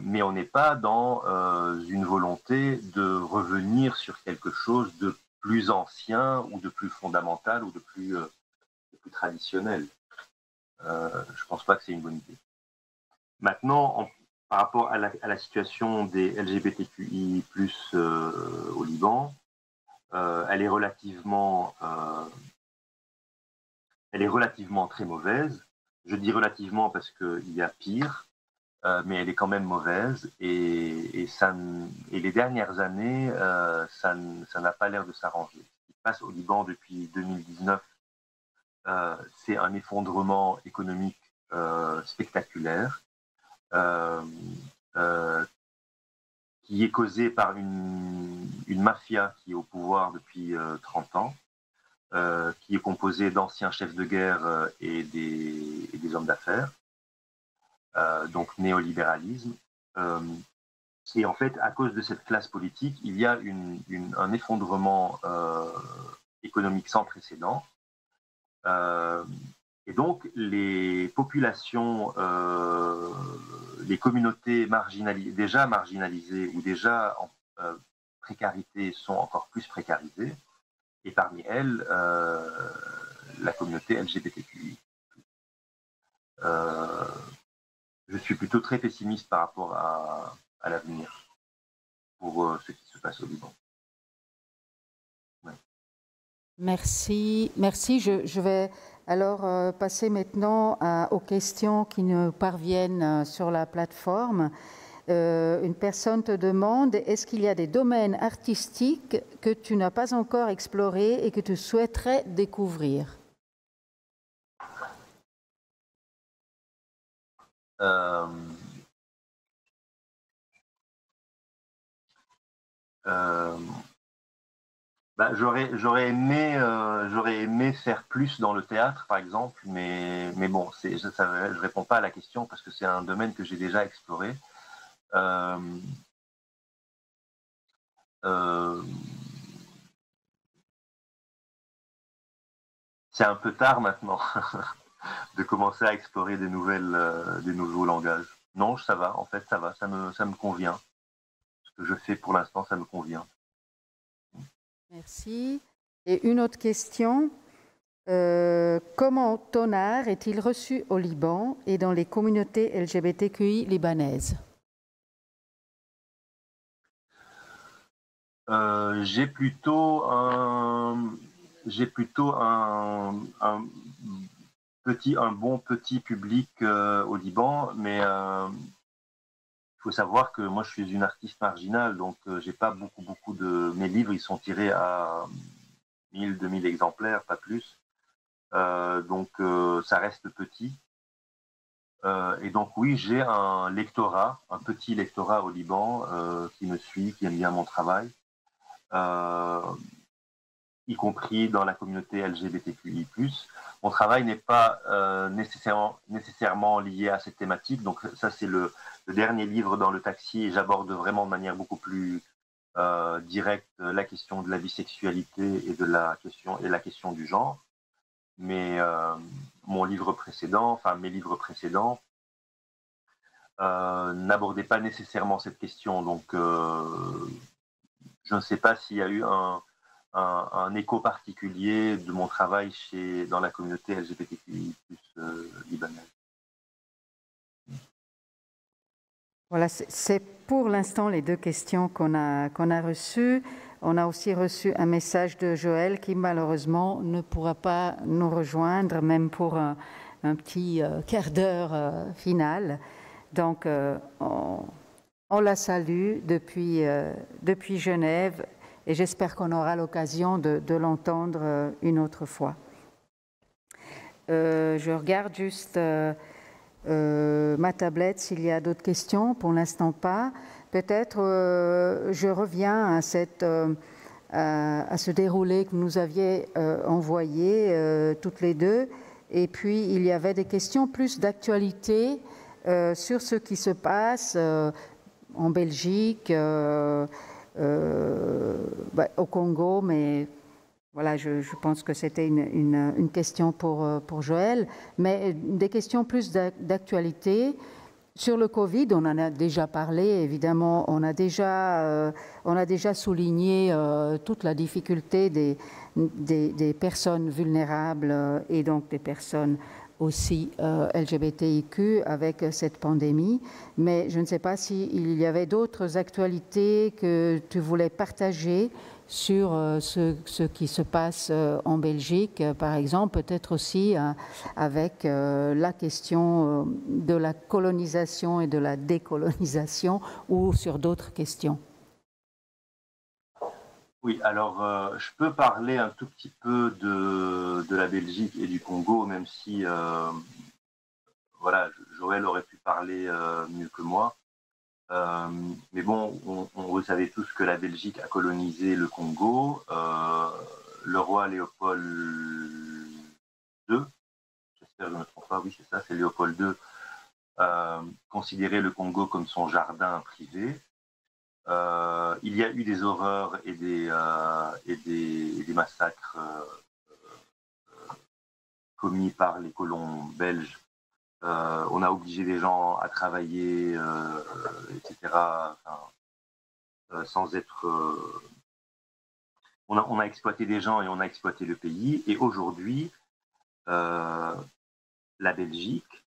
mais on n'est pas dans une volonté de revenir sur quelque chose de plus ancien ou de plus fondamental ou de plus traditionnel. Je ne pense pas que c'est une bonne idée. Maintenant, par rapport à la situation des LGBTQI+, au Liban, elle est relativement très mauvaise. Je dis relativement parce qu'il y a pire. mais elle est quand même mauvaise. Et les dernières années, ça n'a pas l'air de s'arranger. Ce qui se passe au Liban depuis 2019, c'est un effondrement économique spectaculaire qui est causé par une mafia qui est au pouvoir depuis 30 ans, qui est composée d'anciens chefs de guerre et des hommes d'affaires, donc néolibéralisme. Et en fait, à cause de cette classe politique, il y a un effondrement économique sans précédent. Et donc, les populations, les communautés déjà marginalisées ou déjà en précarité sont encore plus précarisées. Et parmi elles, la communauté LGBTQI. Je suis plutôt très pessimiste par rapport à l'avenir pour ce qui se passe au Liban. Ouais. Merci. Je vais alors passer maintenant aux questions qui nous parviennent sur la plateforme. Une personne te demande, est-ce qu'il y a des domaines artistiques que tu n'as pas encore explorés et que tu souhaiterais découvrir? J'aurais aimé faire plus dans le théâtre, par exemple, mais bon, je réponds pas à la question parce que c'est un domaine que j'ai déjà exploré. C'est un peu tard maintenant de commencer à explorer des nouveaux langages. Non, ça va, en fait, ça va, ça me convient. Ce que je fais pour l'instant, ça me convient. Merci. Et une autre question. Comment ton art est-il reçu au Liban et dans les communautés LGBTQI libanaises? J'ai plutôt un bon petit public au Liban, mais il faut savoir que moi je suis une artiste marginale, donc j'ai pas beaucoup de... Mes livres, ils sont tirés à 1000, 2000 exemplaires, pas plus. Donc ça reste petit. Et donc oui, j'ai un petit lectorat au Liban qui me suit, qui aime bien mon travail, y compris dans la communauté LGBTQI+. Mon travail n'est pas nécessairement lié à cette thématique, donc ça c'est le dernier livre dans le taxi et j'aborde vraiment de manière beaucoup plus directe la question de la bisexualité et la question du genre. Mais mes livres précédents n'abordaient pas nécessairement cette question, donc je ne sais pas s'il y a eu un écho particulier de mon travail dans la communauté LGBTQI+ libanaise. Voilà, c'est pour l'instant les deux questions qu'on a reçues. On a aussi reçu un message de Joël qui malheureusement ne pourra pas nous rejoindre, même pour un petit quart d'heure final. Donc, on la salue depuis Genève et j'espère qu'on aura l'occasion de l'entendre une autre fois. Je regarde juste ma tablette s'il y a d'autres questions. Pour l'instant, pas. Peut-être je reviens à ce déroulé que vous nous aviez envoyé toutes les deux. Et puis, il y avait des questions plus d'actualité sur ce qui se passe en Belgique, au Congo, mais voilà, je pense que c'était une question pour Joël, mais des questions plus d'actualité. Sur le Covid, on en a déjà parlé, évidemment, on a déjà souligné toute la difficulté des personnes vulnérables et donc des personnes aussi LGBTIQ avec cette pandémie. Mais je ne sais pas s'il y avait d'autres actualités que tu voulais partager sur ce qui se passe en Belgique, par exemple, peut-être aussi avec la question de la colonisation et de la décolonisation, ou sur d'autres questions. Oui, alors je peux parler un tout petit peu de la Belgique et du Congo, même si voilà, Joël aurait pu parler mieux que moi. Mais bon, vous savez tous que la Belgique a colonisé le Congo. Le roi Léopold II, j'espère que je ne me trompe pas, oui c'est ça, c'est Léopold II, considérait le Congo comme son jardin privé. Il y a eu des horreurs et des massacres commis par les colons belges. On a obligé les gens à travailler, etc. Enfin, sans être... on a exploité des gens et on a exploité le pays. Et aujourd'hui, la Belgique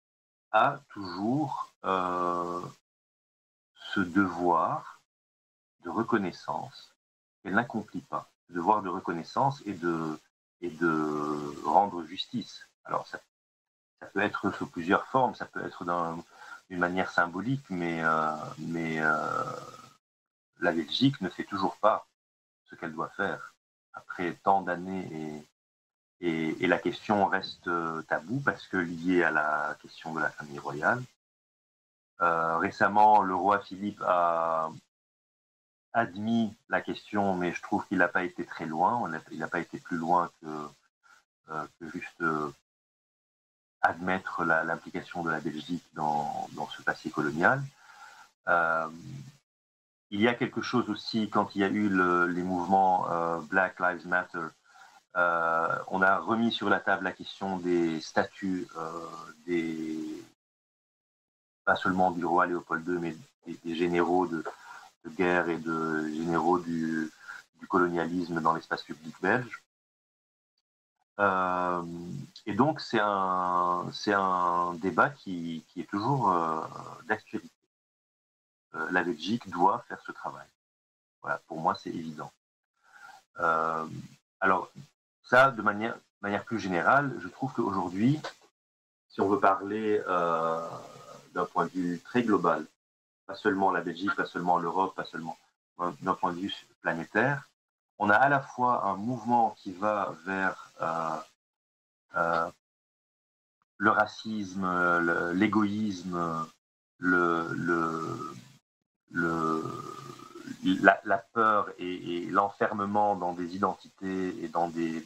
a toujours ce devoir de reconnaissance qu'elle n'accomplit pas, le devoir de reconnaissance et de rendre justice. Alors ça peut être sous plusieurs formes, ça peut être d'une manière symbolique, mais la Belgique ne fait toujours pas ce qu'elle doit faire après tant d'années, et la question reste taboue parce que liée à la question de la famille royale. Récemment, le roi Philippe a admis la question, mais je trouve qu'il n'a pas été très loin. Il n'a pas été plus loin que juste admettre l'implication de la Belgique dans ce passé colonial. Il y a quelque chose aussi, quand il y a eu les mouvements Black Lives Matter, on a remis sur la table la question des statuts, pas seulement du roi Léopold II, mais des généraux de guerre et de généraux du colonialisme dans l'espace public belge. Et donc c'est un débat qui est toujours d'actualité. La Belgique doit faire ce travail. Voilà, pour moi c'est évident. Alors ça, de manière plus générale, je trouve qu'aujourd'hui, si on veut parler d'un point de vue très global, pas seulement la Belgique, pas seulement l'Europe, pas seulement d'un point de vue planétaire, on a à la fois un mouvement qui va vers le racisme, l'égoïsme, la peur et l'enfermement dans des identités et dans des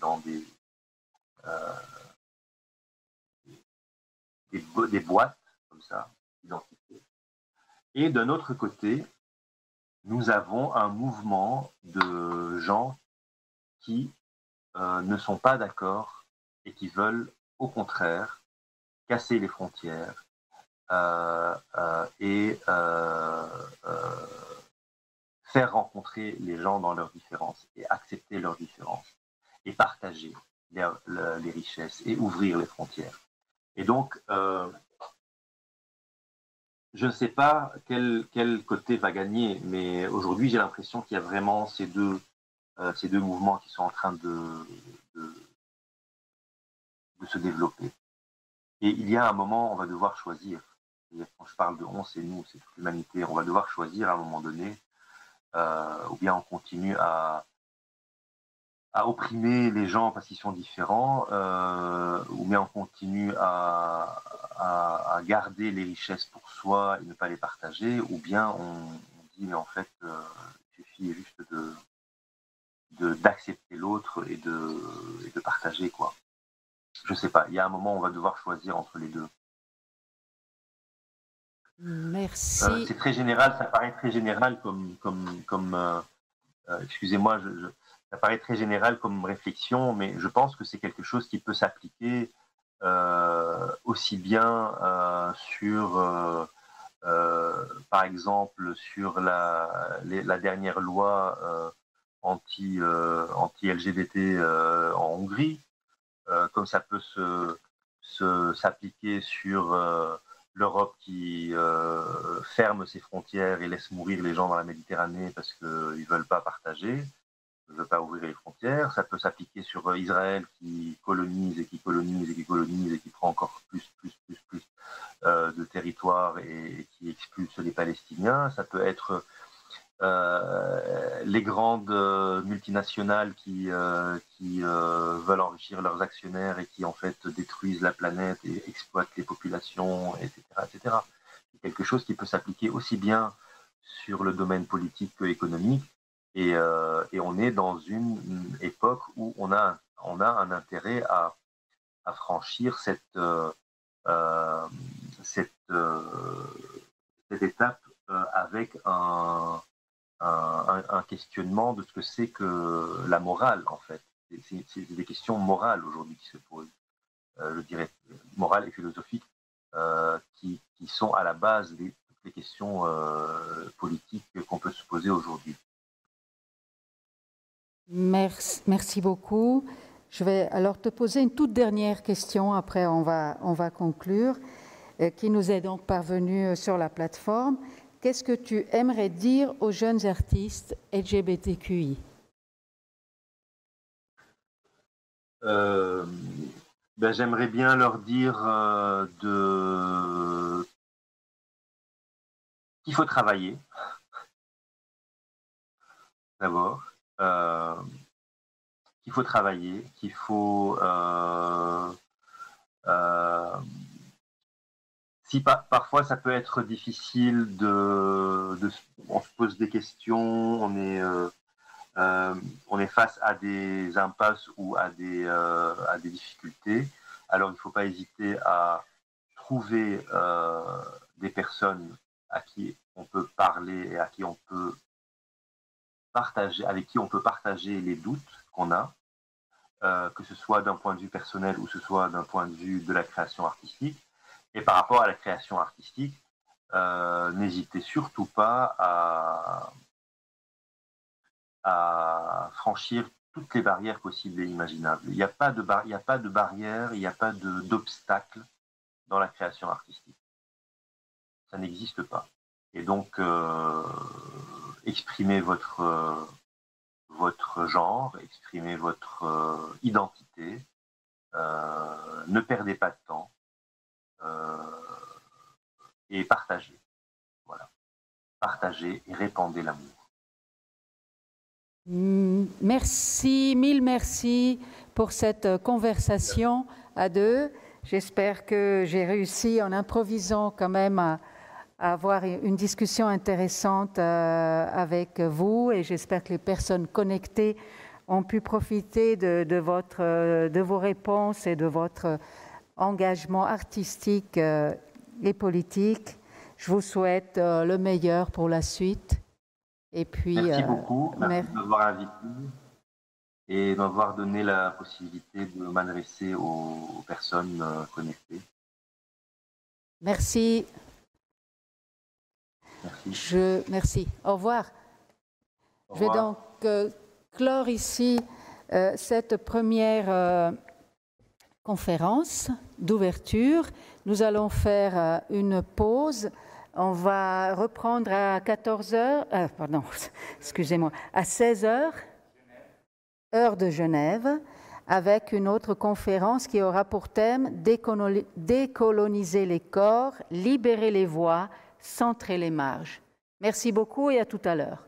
boîtes comme ça, identités. Et d'un autre côté, nous avons un mouvement de gens qui ne sont pas d'accord et qui veulent, au contraire, casser les frontières et faire rencontrer les gens dans leurs différences et accepter leurs différences et partager les richesses et ouvrir les frontières. Et donc, je ne sais pas quel côté va gagner, mais aujourd'hui, j'ai l'impression qu'il y a vraiment ces deux mouvements qui sont en train de se développer. Et il y a un moment, on va devoir choisir. Quand je parle de on, c'est nous, c'est toute l'humanité. On va devoir choisir à un moment donné, ou bien on continue à opprimer les gens parce qu'ils sont différents, ou bien on continue à garder les richesses pour soi et ne pas les partager, ou bien on dit mais en fait il suffit juste d'accepter l'autre et de partager, quoi. Je sais pas, il y a un moment où on va devoir choisir entre les deux. Merci. C'est très général, ça paraît très général comme excusez-moi, ça paraît très général comme réflexion, mais je pense que c'est quelque chose qui peut s'appliquer aussi bien sur, par exemple, sur la dernière loi anti-LGBT en Hongrie, comme ça peut s'appliquer sur l'Europe qui ferme ses frontières et laisse mourir les gens dans la Méditerranée parce qu'ils ne veulent pas partager, ne veulent pas ouvrir les frontières. Ça peut s'appliquer sur Israël qui colonise et qui colonise et qui colonise et qui prend encore plus de territoire et qui expulse les Palestiniens. Ça peut être les grandes multinationales qui veulent enrichir leurs actionnaires et qui en fait détruisent la planète et exploitent les populations, etc., etc. C'est quelque chose qui peut s'appliquer aussi bien sur le domaine politique que économique, et on est dans une époque où on a un intérêt à franchir cette étape avec un questionnement de ce que c'est que la morale, en fait. C'est des questions morales aujourd'hui qui se posent, je dirais, morales et philosophiques, qui sont à la base des questions politiques qu'on peut se poser aujourd'hui. Merci beaucoup. Je vais alors te poser une toute dernière question, après on va conclure, qui nous est donc parvenue sur la plateforme. Qu'est-ce que tu aimerais dire aux jeunes artistes LGBTQI? J'aimerais bien leur dire qu'il faut travailler, d'abord, qu'il faut travailler, qu'il faut... si parfois ça peut être difficile on se pose des questions, on est face à des impasses ou à des difficultés, alors il ne faut pas hésiter à trouver des personnes à qui on peut parler et avec qui on peut partager les doutes qu'on a, que ce soit d'un point de vue personnel ou que ce soit d'un point de vue de la création artistique. Et par rapport à la création artistique, n'hésitez surtout pas à franchir toutes les barrières possibles et imaginables. Il n'y a pas de barrière, il n'y a pas d'obstacle dans la création artistique. Ça n'existe pas. Et donc, exprimez votre genre, exprimez votre identité, ne perdez pas de temps. Et partagez. Voilà. Partagez et répandez l'amour. Merci, mille merci pour cette conversation à deux. J'espère que j'ai réussi en improvisant quand même à avoir une discussion intéressante avec vous, et j'espère que les personnes connectées ont pu profiter de vos réponses et de votre engagement artistique et politique. Je vous souhaite le meilleur pour la suite. Et puis, merci beaucoup, merci de m'avoir invité et d'avoir donné la possibilité de m'adresser aux personnes connectées. Merci. Merci. Au revoir. Au revoir. Je vais donc clore ici cette première conférence d'ouverture. Nous allons faire une pause. On va reprendre à 14h, excusez-moi, à 16h, heure de Genève, avec une autre conférence qui aura pour thème décoloniser les corps, libérer les voix, centrer les marges. Merci beaucoup et à tout à l'heure.